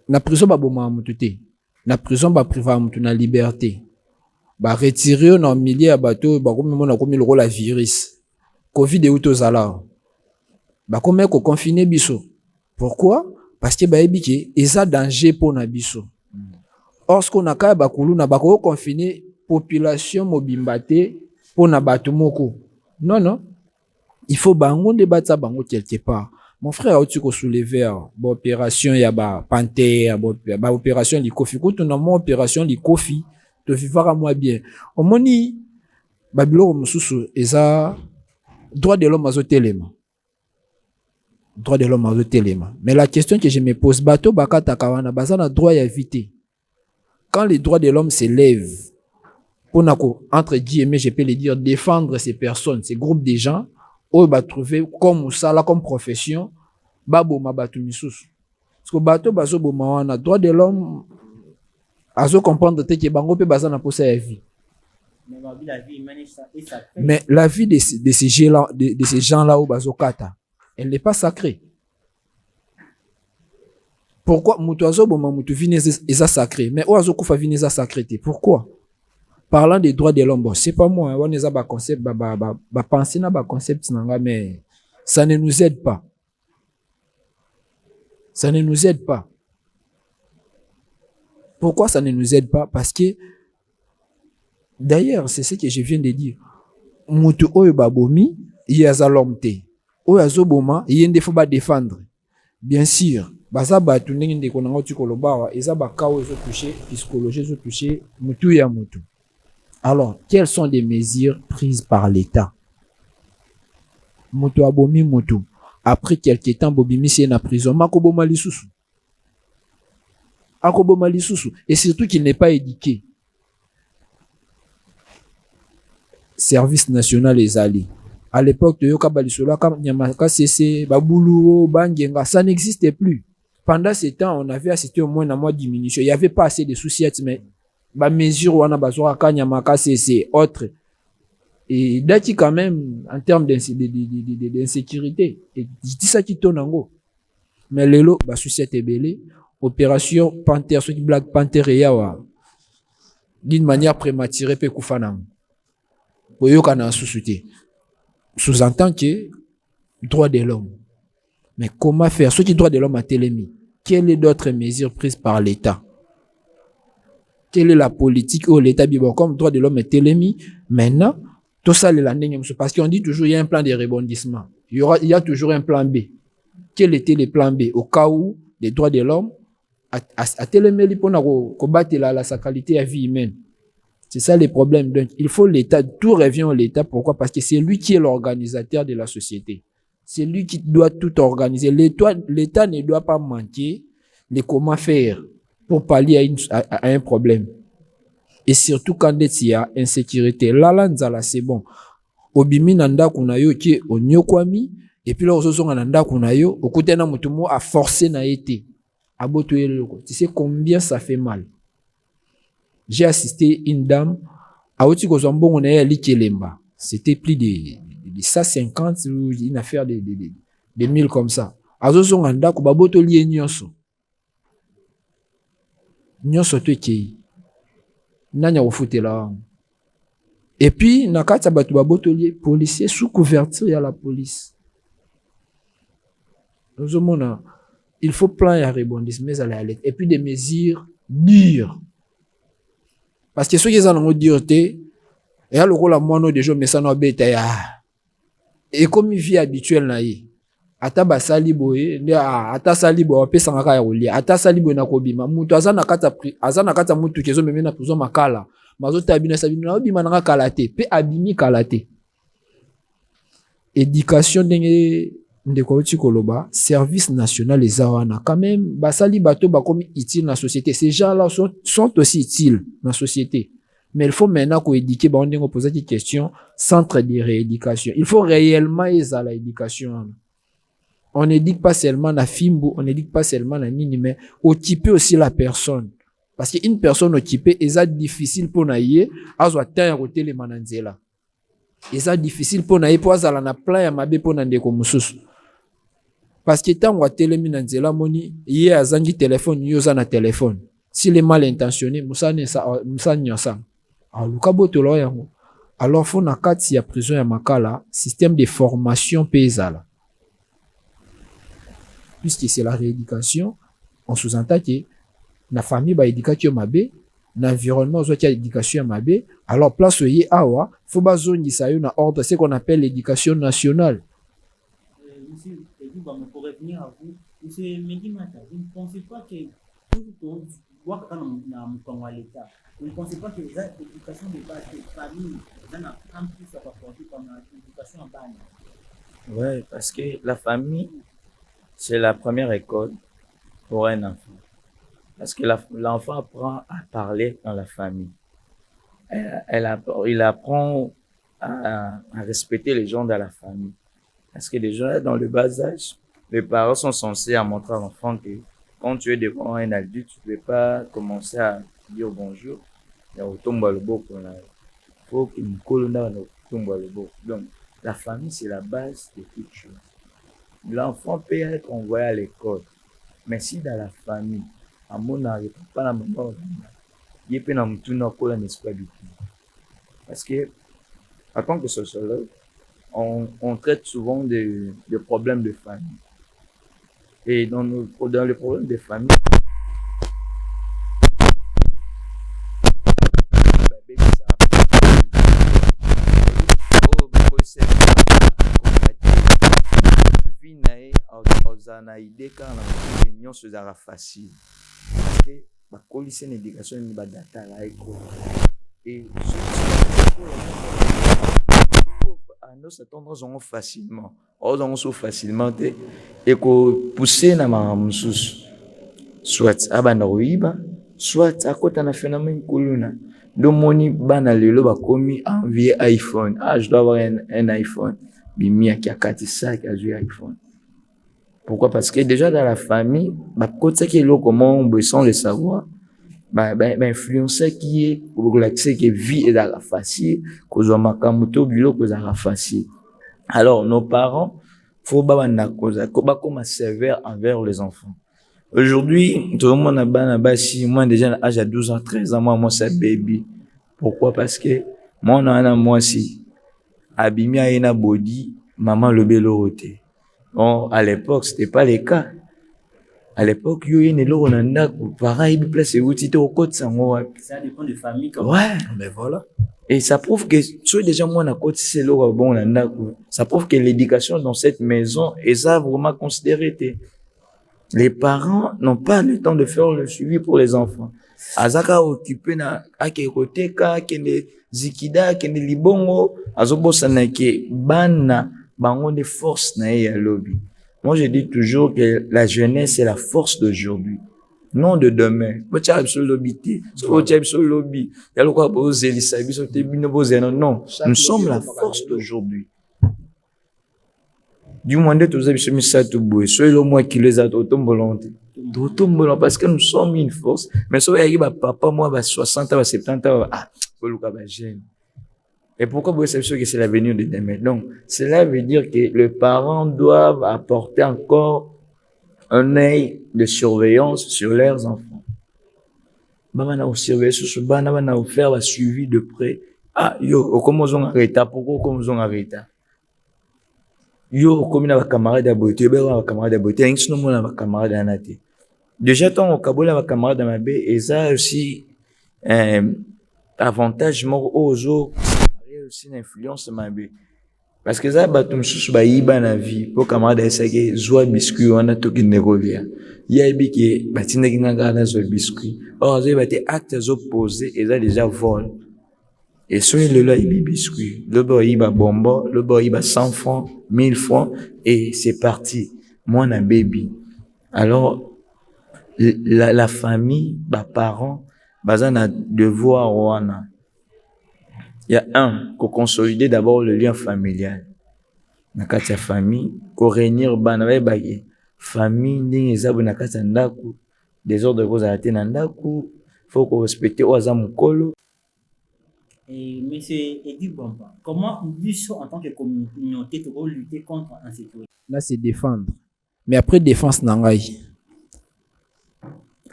Na prison ba boma mutute. Na prison ba priva mutu na liberté. Ba retirer na milieu ya bato ba komi mona komi le la virus. Covid et utozala. Ba comme ko confiner biso. Pourquoi? Parce que ba ebiki eza danger pour na biso. Or ce qu'on a ka ba kuluna ba ko confiner population mobimbate pour na bato moko. Non. Il faut bango débattre bango quelque part. Mon frère a tu ko soulever ba opération ya ba panthère ba opération li kofi ko tuna mo opération li kofi to vivra moi bien. Au moni ba biloko mususu eza droit de l'homme azotelema. Droit de l'homme azotelema. Mais la question que je me pose, bato bakata kawana bazana droit à éviter. Quand les droits de l'homme s'élèvent pour entre guillemets, je peux le dire, défendre ces personnes, ces groupes de gens, ou va trouver comme ça là comme profession, babo mabatu misusu. Parce que bato bazo boma wana droit de l'homme azo comprendre que bango pe bazana pour sa vie. Mais la vie de ces gens-là, de ces gens-là au bazokata, elle n'est pas sacrée. Pourquoi mutuazo boma mutu vini eza sacré, mais oazo kufa vini eza sacrété. Pourquoi? Parlant des droits de l'homme, bon, c'est pas moi, on est à concept, penser na concept nanga, mais ça ne nous aide pas. Ça ne nous aide pas. Pourquoi ça ne nous aide pas? Parce que d'ailleurs, c'est ce que je viens de dire. Mutu oyo babomi, yaza lomte. Oyo azoboma, yende faut ba défendre. Bien sûr, baza batu ndenge ndeko nanga tu koloba, eza ba kawo zo toucher, psychologie zo toucher, mutu ya mutu. Alors, quelles sont les mesures prises par l'État? Mutu abomi mutu. Après quelques temps, bobimi si en prison, makoboma lisusu. Akoboma lisusu. Et surtout qu'il n'est pas éduqué. Service national les alliés. À l'époque de Yoka Balisola, comme Nyamaka CC, Babulu, Bangenga, ça n'existait plus. Pendant ces temps, on avait assisté au moins à moins diminution. Il n'y avait pas assez de soucis, mais ba mesure wana bazora Nyamaka CC, autres. Et dati quand même, en termes d'insécurité, et je dis ça qui tourne en gros. Mais les lots, bah, société belé, opération Panther, ce qui Black Panther et Yawa, d'une manière prématurée, pe koufanam. Pour yo kana sous-souté. Sous-entend que droit de l'homme. Mais comment faire? Ce qui droit de l'homme a télémis. Quelles sont d'autres mesures prises par l'État? Quelle est la politique où l'État dit bon, comme droit de l'homme est télémis, maintenant, tout ça, parce qu'on dit toujours il y a un plan de rebondissement. Il y a toujours un plan B. Quel était le plan B? Au cas où les droits de l'homme a télémé pour combattre la sacralité à vie humaine. C'est ça les problèmes. Donc, il faut l'État, tout revient à l'État. Pourquoi? Parce que c'est lui qui est l'organisateur de la société. C'est lui qui doit tout organiser. L'État ne doit pas manquer de comment faire pour pallier à un problème. Et surtout quand il y a insécurité. Là, c'est bon. Obimi nanda kunayo qui est onyokwami. Et puis là, on nanda kunayo. Au côté na mutumo a forcé na été. Tu sais combien ça fait mal? J'ai assisté une dame à Otikozambo, on a allé Kelemba. C'était plus de 150 ou une affaire de 1000 comme ça. azozonga ndako babotoli ye nyonso to ekei nani akofutela wango. Et puis na kati ya bato babotoli policier sous couverture ya la police. Ozomona il faut plan ya rebondissement ezala ya leta et puis des mesures dures parce que soki eza nango dure te eya lokola mwana deja omesana abeta ya ekomi vie habituelle na ye ata basali boye ata sali boye apesanga kaka ya kolia ata sali boye na kobima mutu aza na kati ya mutu ezomemi na prison makala mazotala bino esa bino naobima nanga kala te mpe abimi kala te. Éducation ndenge ndeko auti koloba service national eza wana quand même basali bato bakomi utile na société. Ces gens-là sont aussi utiles na société, mais il faut maintenant koéduquer ba ndenge poser des questions centre de rééducation. Il faut réellement ezala éducation. On n'éduque pas seulement na fimbo, on n'éduque pas seulement na nini, mais occuper aussi la personne. Parce qu'une personne occupée, c'est difficile pour naïe, azo atteindre au télé mananzela. C'est difficile pour naïe, pour azala na plan ya mabe pour nandeko mususu. Parce que tant wa télé mananzela moni, yé azangi téléphone, yoza na téléphone. S'il est mal intentionné, musa nyosa. Aluka botolo yango. Alors faut na kati ya prison ya makala, système de formation payzala. Puisque c'est la rééducation, on sous-entend que la famille ba éducation mabe, l'environnement soit éducation mabe, alors place yé awa, faut ba zone ça na ordre, c'est qu'on appelle l'éducation nationale. Monsieur Edouba, pour revenir à vous, monsieur Medimata, vous ne pensez pas que tout voir quand on a l'État, vous ne pensez pas que l'éducation de base des familles, en plus ça va porter comme l'éducation en bas? Ouais, parce que la famille, c'est la première école pour un enfant. Parce que l'enfant apprend à parler dans la famille. Il apprend à respecter les gens de la famille. Parce que déjà, dans le bas âge, les parents sont censés montrer à l'enfant que quand tu es devant un adulte, tu ne peux pas commencer à dire bonjour. Faut qu'il me colle dans le beau. Donc, la famille, c'est la base de toute chose. L'enfant peut être envoyé à l'école, mais si dans la famille, à mon avis, pas la maman, il peut nous tourner à l'espoir du tout. Parce que, en tant que sociologue, on traite souvent des problèmes de famille. Et dans les problèmes de famille, na idée quand la réunion se sera facile parce que la police d'éducation ni ba data la école et nous s'attendons facilement facilement et que pousser na mamsusu soit abana roiba soit akota na phénomène kuluna domoni bana lelo ba komi envier iPhone. Je dois avoir un iPhone bimia qui a 4 sacs à jouer iPhone. Pourquoi? Parce que déjà dans la famille, côté qui est là, comment on sans le savoir, influencer qui est, pour l'accès qui vie et dans la facile, cause on m'a kamuto bilo cause dans la facile. Alors, nos parents, faut comme sévère envers les enfants. Aujourd'hui, tout le monde a basi, moi déjà à l'âge de 12 ans, 13 ans, moi c'est baby. Pourquoi? Parce que, moi si, abimi a une body, maman le beloroté. Bon, à l'époque, c'était pas le cas. À l'époque, il y a une pareil, place où tu au côté ça dépend de famille. Ouais. Mais voilà. Et ça prouve que, tu es déjà moi, à côté, c'est là, bon, ça prouve que l'éducation dans cette maison est ça vraiment considéré. Les parents n'ont pas le temps de faire le suivi pour les enfants. Azaka occupé na, côté, kende zikida, kende libongo, azobosa na ke, bana, bango de force na ya lobby. Moi, je dis toujours que la jeunesse est la force d'aujourd'hui, non de demain. Non. Nous sommes la force d'aujourd'hui. Du moins, tous les gens qui sont beaux, soit le moi qui les a volonté. Parce que nous sommes une force. Mais si vous papa, moi, 60 ans, 70 ans, jeune. Et pourquoi vous savez que c'est l'avenir de demain? Donc, cela veut dire que les parents doivent apporter encore un œil de surveillance sur leurs enfants. Bana surveiller sur bana bana faire la suivi de près. Ah yo, comment on arrête? Pourquoi comment on arrête? Yo, comme na camarade aboté, ba camarade aboté, ainsi non na camarade anate. Déjà tant au Kabola ba camarade mabe et ça aussi avantage mort aux autres, aussi une influence mabe. Parce que ça batum sous ba yiba na vie pour camarade esake zoa biscuit wana to kinerovia. Ya biki batina kinanga na zo biscuit. Or ça ba te actes opposés et ça déjà vol. Et soit le là il biscuit, le boy il va bonbon, le boy il va 100 francs, 1000 francs et c'est parti. Moi un baby. Alors la famille, les parents, bazan a devoir wana. Il y a qu'on consolider d'abord le lien familial. Na kati ya famille, ko réunir bana ba famille ni ezabu na kati ndaku, des ordres ko za na ndaku, faut ko respecter oza mukolo. Et monsieur Eddy Bomba, comment nous, en tant que communauté, pour lutter contre l'insécurité? Là, c'est défendre. Mais après défense nangai,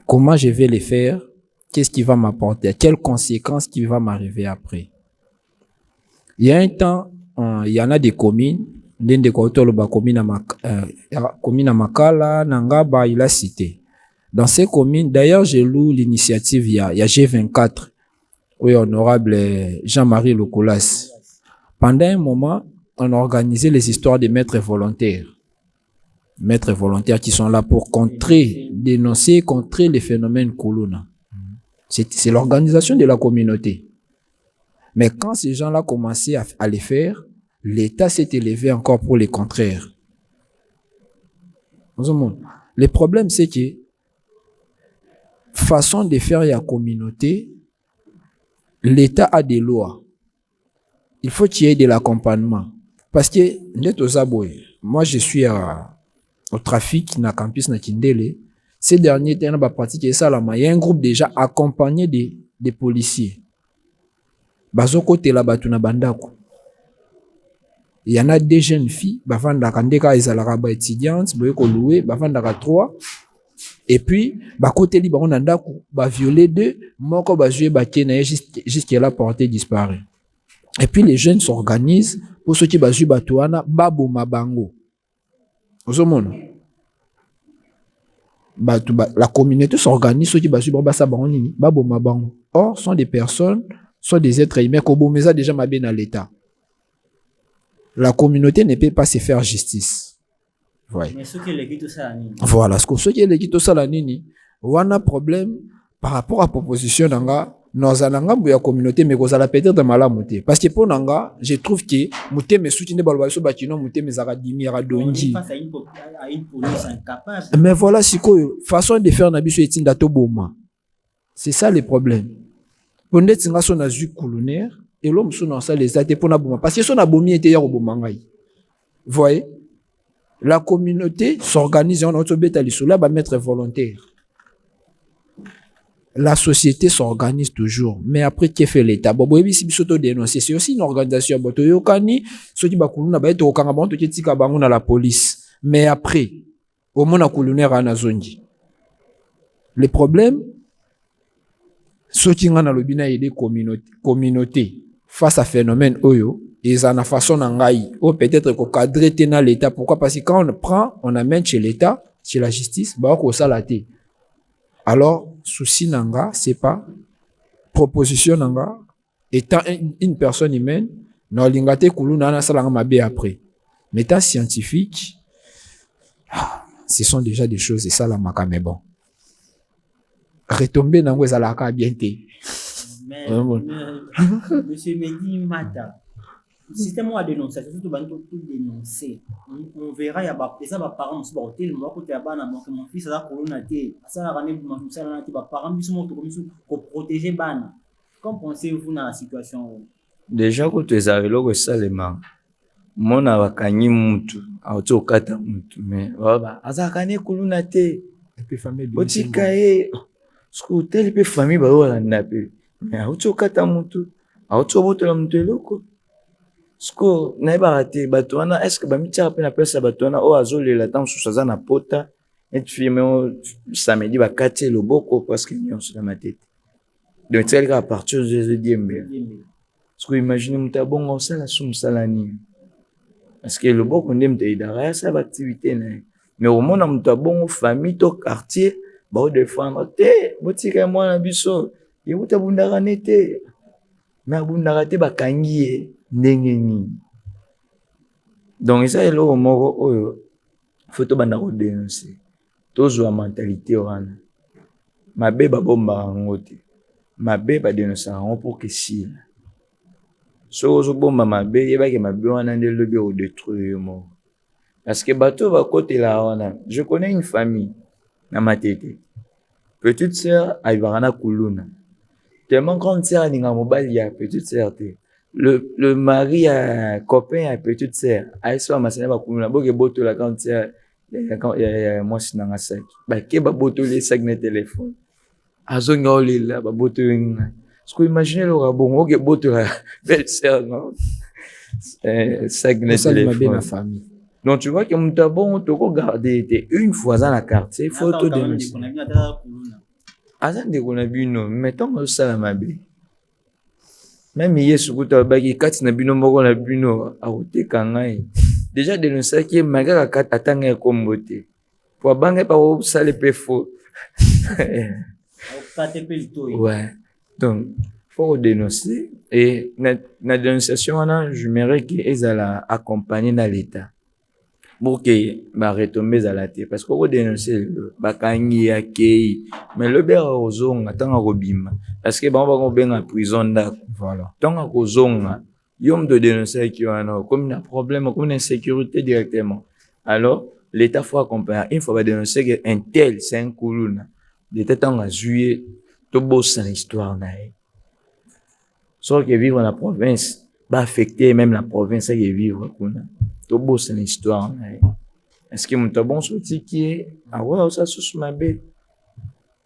comment je vais les faire? Qu'est-ce qui va m'apporter? Quelles conséquences qui va m'arriver après? Il y a un temps, il y en a des communes, l'une des communes à Makala, Nangaba, il a cité. Dans ces communes, d'ailleurs, j'ai lu l'initiative, il y a G24. Oui, honorable Jean-Marie Locolas. Pendant un moment, on a organisé les histoires des maîtres volontaires. Maîtres volontaires qui sont là pour contrer, dénoncer, contrer les phénomènes Kuluna. C'est l'organisation de la communauté. Mais quand ces gens-là commençaient à les faire, l'État s'est élevé encore pour les contraires. Le problème, c'est que façon de faire la communauté, l'État a des lois. Il faut qu'il y ait de l'accompagnement. Parce que, moi, je suis au trafic, na campus na Kindele. Ces derniers temps, il y a un groupe déjà accompagné des policiers. Il y en a des jeunes filles, étudiantes, trois. Et puis, côté libre, on a violé deux, moko joué jusqu'à la portée disparue. Et puis, les jeunes s'organisent pour ceux qui jouent batouana, babo mabango. La communauté s'organise, ceux qui jouent babo mabango. Or, sont des personnes, sont des êtres humains, Kobomeza déjà m'a bien dans l'État. La communauté ne peut pas se faire justice. Ouais. Mais ce qui est l'équité, ça, voilà, ce qui est l'équité, ça, on a un problème par rapport à la proposition d'anga, nous avons la communauté, mais nous allons peut-être de malamuté. Parce que pour nanga, je trouve que muté me soutient de balbaso batino, muté me zaradimi, radonji. Face à une police incapable. Mais voilà, c'est quoi, façon de faire nabiso etin dato boma. C'est ça le problème. Pour nous, on a son azu colonnaire, et l'homme son ça les até pour na boma. Parce que son abomi était hier au bomangai. Vous voyez? La communauté s'organise, on va mettre volontaire. La société s'organise toujours. Mais après, qu'est fait l'État? C'est aussi une organisation. La police. Mais après, au moins, le problème, ceux qui ont des communautés face à phénomène oyo, ils ont une façon d'engager, ou peut-être qu'on cadre dans l'État. Pourquoi? Parce que quand on prend, on amène chez l'État, chez la justice, bah, on salaté. Alors, souci nanga, c'est pas proposition nanga, étant une personne humaine, non lingate koulou nana salanga mabe après. Mais étant scientifique, ce sont déjà des choses et ça la maka, mais bon. Retomber nango ezalaka bien té. Mais, monsieur Mehdi Mata, le système a dénoncé, c'est surtout tout dénoncer. On verra, il y a des parents qui sont tellement côté à mon fils a colonaté, ça a ramené mon fils à des parents qui sont pour protéger Bana. Qu'en pensez-vous dans la situation? Déjà, quand tu es arrivé au Salema, mon avakani mutu, auto kata mutu, mais voilà, azakane colonaté, et puis famille bien. Otikae, ce que tel peu famille ba wala nape. Mais auto kata mutu, auto boto la mutu loko. Sko na ba raté batwana, est-ce que ba mitia pe na pesa batwana o azolela tam sous ça na pota et tu fais samedi ba kati loboko parce que nous sur ma tête donc c'est à partir de diembe parce que imagine muta bongo sala sum salani parce que loboko ndem te idara sa activité na mais au moins muta bongo famille to quartier ba défendre te botika moi na biso et muta bundaka nete mais bundaka te bakangi ndenge ni donc ça est là au moko faut to banda ko dénoncer tozwa mentalité wana mabe babomba ngo te mabe ba dénoncer ngo pour que si so bomba mabe yebake mabe wana nde lobi o détruire mo parce que bato ba côté là wana je connais une famille na matete petite sœur ayibana kuluna tellement grande sœur ninga mobali ya petite sœur te le mari a copain à petite sœur aiso amasana ba kuluna boke boto la grande sœur moi sinanga saki ba ke ba boto le sac na téléphone azonga olela ba boto nga ce que imaginer le rabon ke boto la belle sœur non sac na téléphone ma famille. donc tu vois que muta bon to ko garder une fois dans la quartier photo de azande kona bino mettons ça la mabe même yesu kuta baki kati na bino moko na bino akoteka ngai déjà dénoncer que magara kata tanga kombote pour bange pa o sale pe faux ouais donc faut dénoncer et na dénonciation je m'aimerais que ezala accompagner dans l'état pour que ba retomber à la terre parce que dénoncer ba kangi akei mais le ber ozonga tanga robima parce que ba ko benga prison da Voilà. tanga kozonga yom de dénoncer qui wana comme un problème comme une insécurité directement alors l'état faut accompagner il faut dénoncer que un tel c'est un kuluna l'état tanga juillet to bossa l'histoire na soit que vivre en province va affecter même la province qui vivre kuna to bossa l'histoire na est-ce que muta bon sorti qui est ah ouais ça sous ma bé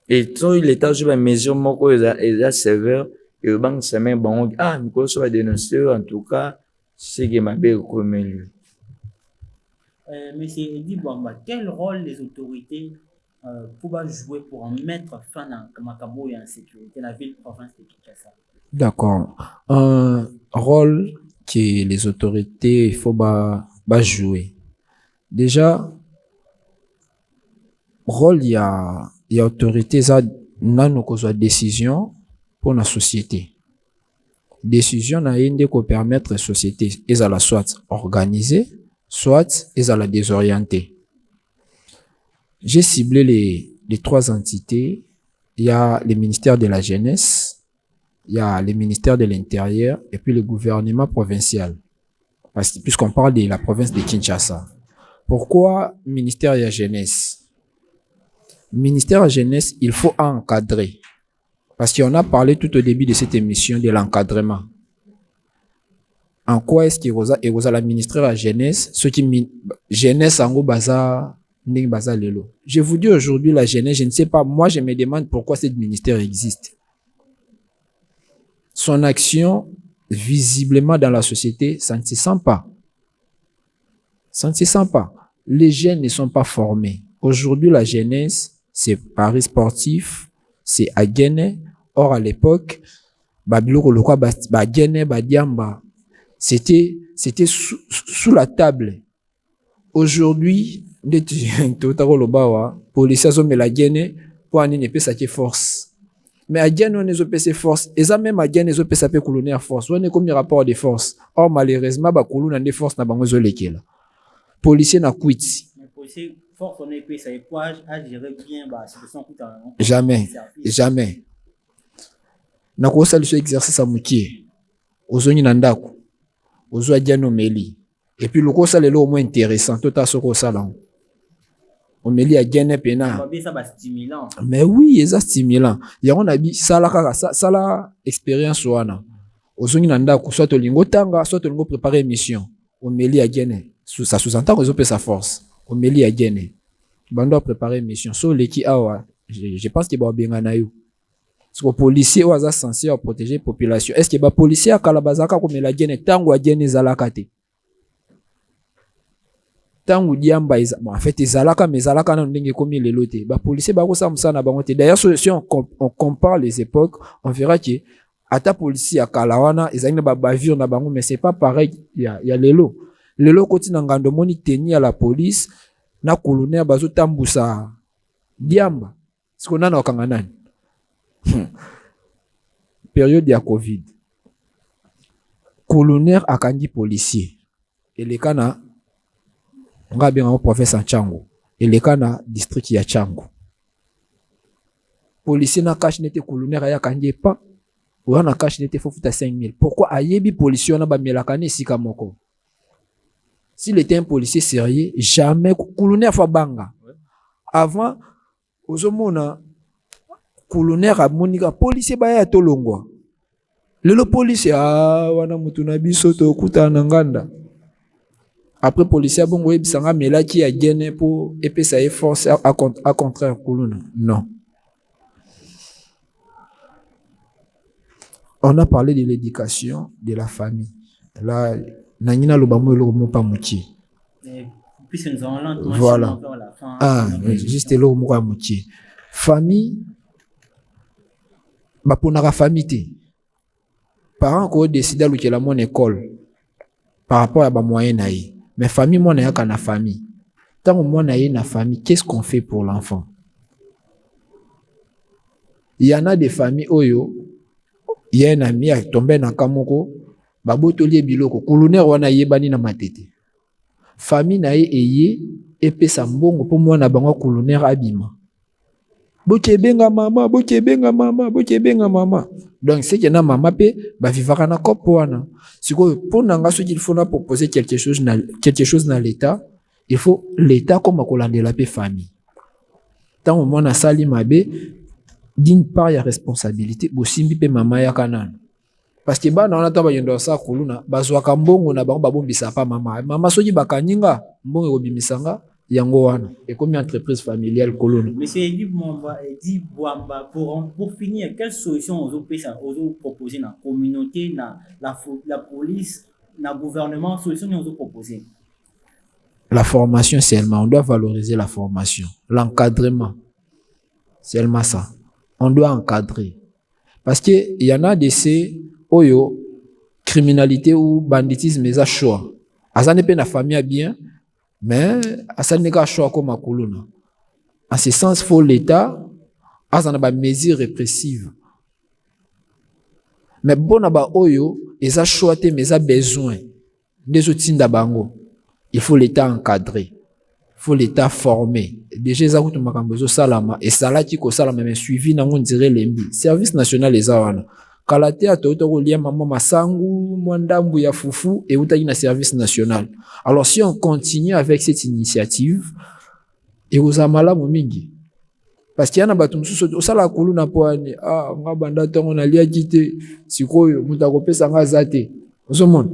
et tout l'état je va mesure moko est sévère et le banque c'est même bon ah Nicolas va dénoncer en tout cas c'est que ma bé comme lui. Monsieur Eddy Bouamba, quel rôle les autorités peuvent jouer pour en mettre fin à Makabo et en sécurité la ville province de Kinshasa? D'accord. Un rôle que les autorités il faut jouer. Déjà, rôle il y a autorité ça n'a pas décision pour la société. Décision n'a rien de permettre la société et à la soit organisée, soit et à la désorientée. J'ai ciblé les trois entités. Il y a le ministère de la Jeunesse, il y a le ministère de l'Intérieur et puis le gouvernement provincial. Puisqu'on parle de la province de Kinshasa. Pourquoi ministère de la Jeunesse? Ministère de la Jeunesse, il faut encadrer. Parce qu'on a parlé tout au début de cette émission de l'encadrement. En quoi est-ce qu'il y a la ministère de la Jeunesse, ce qui jeunesse en gros baza lelo. Je vous dis aujourd'hui la jeunesse, je ne sais pas, moi je me demande pourquoi ce ministère existe. Son action, visiblement dans la société, ça ne se sent pas. Ça ne se sent pas. Les jeunes ne sont pas formés. Aujourd'hui, la jeunesse, c'est paris sportif, c'est à Guinée. Or, à l'époque, c'était sous la table. Aujourd'hui, les policiers ont la Guinée pour aller ne pas force. Mais à Guinée, on est ses forces. Et ça même à Guinée, on est pas colonial force. On est comme un rapport de force. Or, malheureusement, ba colonial de force n'a pas besoin de l'équipe. Policier n'a quitté. Policier force on est payé ça époage à gérer bien bah situation jamais na ko sala ce exercice à mukie ozoni na ndako ozo adiano meli et puis le ko sala le au moins intéressant tout à ce ko sala on meli à Guinée pena ça va stimulant mais oui c'est stimulant ya on a bi sala kaka sala expérience wana ozoni na ndako soit olingo tanga soit olingo préparer mission on meli à Guinée ça sous-entend que sa force au Meli à Guinée. On doit préparer une mission. So les qui je pense qu'il va bien na yo. Parce que policier est censé protéger la population. Est-ce que les policiers à Kalabazaka comme la Guinée tango à Guinée zalakate? tangu diamba bon, en fait ezalaka mais ezalaka na ndenge komi lelo te ba policier ba ko sa musana bango te. D'ailleurs si on compare les époques, on verra que ata policier ya kalawana ezali na ba bavure na bango, mais c'est pas pareil ya lelo. Lelo koti na ngando moni teni ya la police na colonel bazo tambusa diamba siko nana wakanga nani. Période ya Covid, colonel akangi policier eleka na nga benga mo professeur Chango eleka na district ya Chango, policier na cache nete colonel aya kangi pa ou na cache nete fofuta 5000. Pourquoi ayebi policier na ba melaka ne sika moko? S'il était un policier sérieux, jamais colonel fa banga. Avant ozomona colonel a monika policier ba ya tolongwa. Lelo policier wana mutu na biso to kuta na nganda. Après policier bongo ebisanga melaki ya gene pour epesa force à contraire colonel. Non. On a parlé de l'éducation de la famille. Là, Nangina Lobamo et Lomo Pamouti. Puisque nous avons lentement voilà. vers la fin. Ah, juste Lomo Pamouti. Famille, bah pour la famille, parents qui ont décidé de la mon école par rapport à ma moyenne. Mais famille, moi, n'a qu'à la famille. Tant que moi, n'a na famille, qu'est-ce qu'on fait pour l'enfant? Il y en a des familles, oyo, il y a un ami qui est tombé dans Kamoko. Babotoli biloko colonel wana yebani na matete famille na eye epesa mbongo po mwana bango colonel abima bokebenga mama donc c'est que na mama pe ba vivaka na kopo wana siko pour nanga soki il faut na proposer quelque chose na l'état, il faut l'état comme akolandela pe famille tant mwana sali mabe d'une part ya responsabilité bosimbi pe mama ya kanana. Parce que ba na on taba yendo sa kuluna bazwaka mbongo na bango babombisa pa mama soki bakaninga mbongo obimisanga yango wana et comme entreprise familiale kolona. Monsieur Edi Bouamba, pour finir, quelle solution vous proposez dans la communauté, dans la police, dans le gouvernement, solution vous proposez? La formation seulement, on doit valoriser la formation, l'encadrement, seulement ça, on doit encadrer parce que il y en a de ces oyo criminalité ou banditisme les a choix asa ne pe na famille bien mais asa ne ka choix comme akuluna. En ce sens faut l'état asa na ba mesures répressives mais bon na ba oyo les a choix te mais a besoin des outils bango. Il faut l'état encadrer, il faut l'état former. Déjà za kutu makambo zo salama et salati ko salama mais suivi na on dirait lembi service national les a wana Kalate a toto lié maman masangu mwandambu ya fufu et utaki na service national. Alors si on continue avec cette initiative et aux amala mingi parce qu'il y a na batu mususu osala kuluna poani ngabanda tongo na lia kite sikoyo mutako pesa ngazate osomona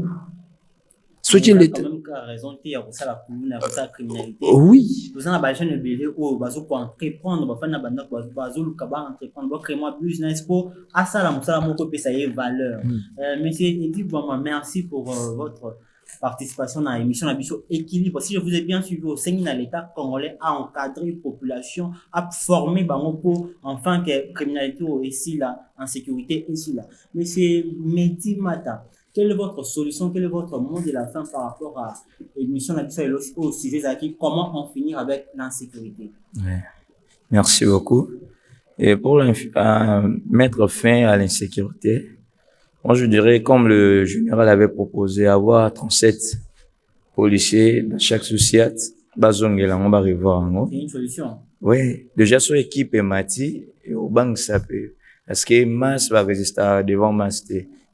soki l'état raison te ya kosala kuluna ya criminalité. Oui, vous en avez jeune belé ou bazo ko entreprendre ba fana banda bazo luka ba entreprendre ba créer moi business pour asala musala moko pesa ye valeur. Monsieur Edi Bouamba, merci pour votre participation dans l'émission Nabiso Équilibre. Si je vous ai bien suivi, au Sénégal, l'État congolais a encadré la population, a formé pour enfin que criminalité ici là, en sécurité ici là. Mais c'est Mehdi Mata. Quelle est votre solution, quel est votre mot de la fin par rapport à l'émission Nabiso au sujet d'acquis? Comment en finir avec l'insécurité? Ouais. Merci beaucoup. Et pour mettre fin à l'insécurité, moi, je dirais, comme le général avait proposé, avoir 37 policiers dans chaque société, bazongela on va revoir. C'est une solution. Oui, déjà sur équipe et mati, et au banc ça peut. Parce que masse va résister devant masse.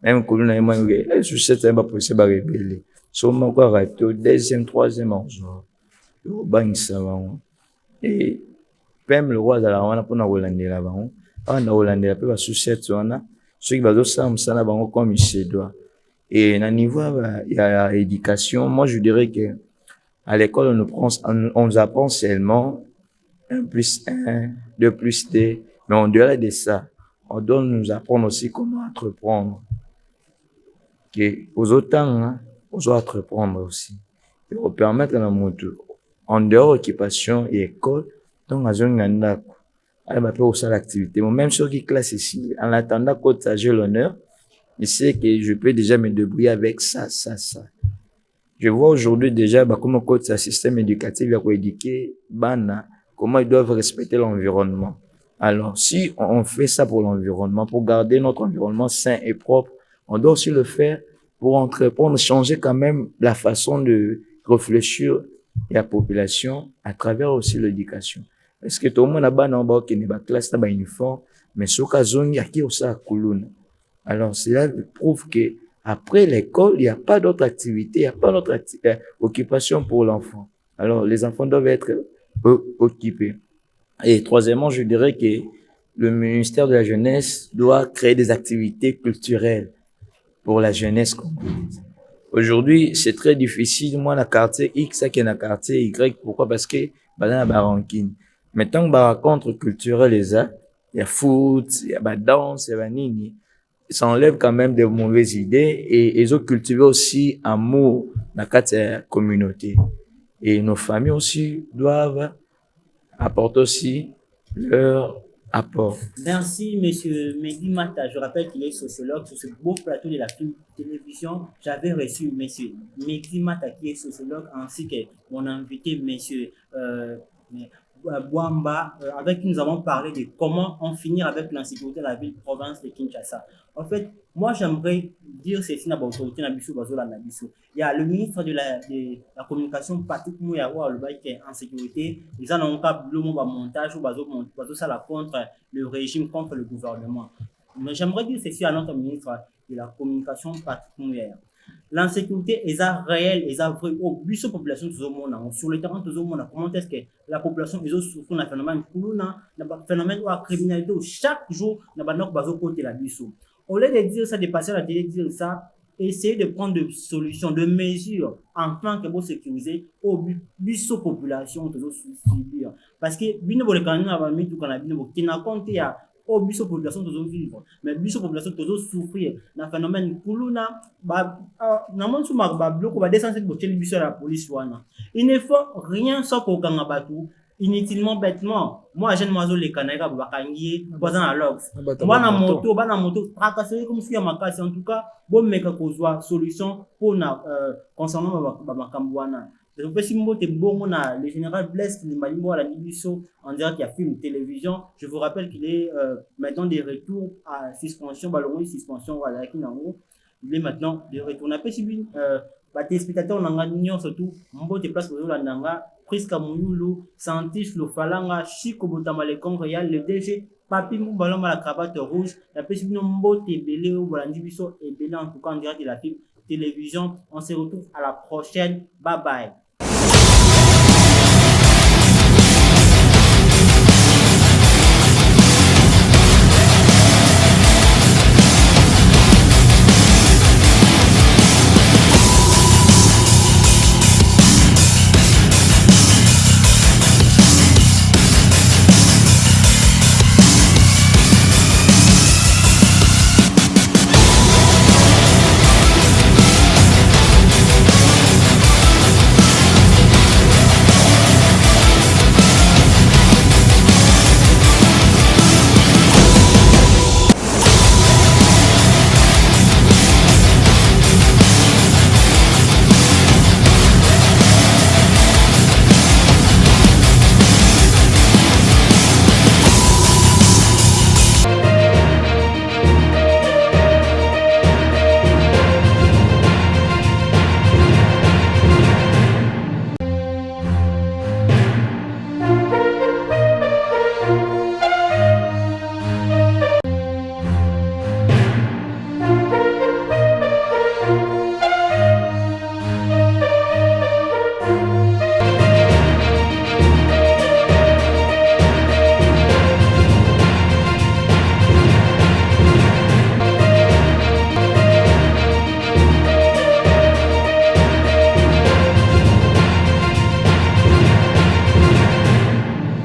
Même que nous avons dit, société va policier va rebeller. Sur mon corps, au deuxième, troisième jour, au banc ça va. Et même le roi de la Rwanda pour nous Hollandais là-bas, on a Hollandais après la société on a. Ceux qui vont ça comme il se doit. Et à niveau il y a l'éducation. Moi, je dirais que à l'école, on nous apprend seulement 1 plus 1, 2 plus 2. Mais en dehors de ça, on doit nous apprendre aussi comment entreprendre. Que aux autres temps, on doit entreprendre aussi. Et on permettre à notre en dehors occupation et école, donc elle m'a fait aussi l'activité. Même sur qui classe ici, en attendant que ça j'ai l'honneur, je sais que je peux déjà me débrouiller avec ça. Je vois aujourd'hui déjà, comment un système éducatif va éduquer, comment ils doivent respecter l'environnement. Alors, si on fait ça pour l'environnement, pour garder notre environnement sain et propre, on doit aussi le faire pour entreprendre, changer quand même la façon de réfléchir la population à travers aussi l'éducation. Parce que tout le monde a une classe, un uniforme, mais ce cas il y a qui aussi à Koulouna. Alors, cela prouve que après l'école, il n'y a pas d'autre activité, il n'y a pas d'autre occupation pour l'enfant. Alors, les enfants doivent être occupés. Et troisièmement, je dirais que le ministère de la Jeunesse doit créer des activités culturelles pour la jeunesse congolaise. Aujourd'hui, c'est très difficile. Moi, la quartier X, ça qui est la quartier Y. Pourquoi? Parce que, dans la baranquine. Maintenant, que rencontre culturelle, il y a foot, il y a danse, il y a nini. Ça enlève quand même de mauvaises idées et ils ont cultivé aussi amour dans la communauté. Et nos familles aussi doivent apporter aussi leur apport. Merci, monsieur Mehdi Mata. Je rappelle qu'il est sociologue. Sur ce beau plateau de la télévision, j'avais reçu monsieur Mehdi Mata, qui est sociologue, ainsi que mon invité, monsieur Bouamba, avec qui nous avons parlé de comment en finir avec l'insécurité de la ville-province de Kinshasa. En fait, moi, j'aimerais dire ceci dans l'autorité Il y a le ministre de la communication, Patrick Mouyawa, qui est en sécurité. Ils ont un cas de montage ou ça contre le régime, contre le gouvernement. Mais j'aimerais dire ceci à notre ministre de la communication, Patrick Mouyawa. L'insécurité est réelle, est vraie. Au but de la population, sur le terrain, comment est-ce que la population souffre d'un phénomène d'un phénomène de la criminalité chaque jour, n'a pas de côté la biso. Au lieu de dire ça, de passer à la télé, de dire ça, essayer de prendre des solutions, de mesures en tant que pour sécuriser au but de la population, subir. Parce que, bien que le candidat a mis tout canadien, qui n'a compté à au but de la population toujours vivre, mais but de la population toujours souffrir. Dans phénomène kuluna, na sous ma bloc va descendre pour la police. Il ne faut rien sans qu'au Gangabatou. Inutilement, bêtement. Moi, jeune moiseau, les Kanaka, Bakangi, Bazan à l'Ox. Bana moto, tracasser comme si à ma casse. En tout cas, bon, mais que soit solution pour concernant ma Kambouana. Je peux si bon, le général Blaise qui m'a dit à la Nibiso en direct qu'il y a film télévision. Je vous rappelle qu'il est maintenant de retour à suspension, ballon suspension, voilà, qui n'a il est maintenant de retour. On a pas si bien, téléspectateurs, on a ignoré surtout, mon te place pour la Nanga. Priska Mouyulu, Santis, le Falanga, Chico Botamalekon, Real, le DG, Papi Moubalama, la cravate rouge, la Pessimino Mbote, Belé, ou Bolandibiso, et Belé, en tout cas, en direct de la télévision. On se retrouve à la prochaine. Bye bye.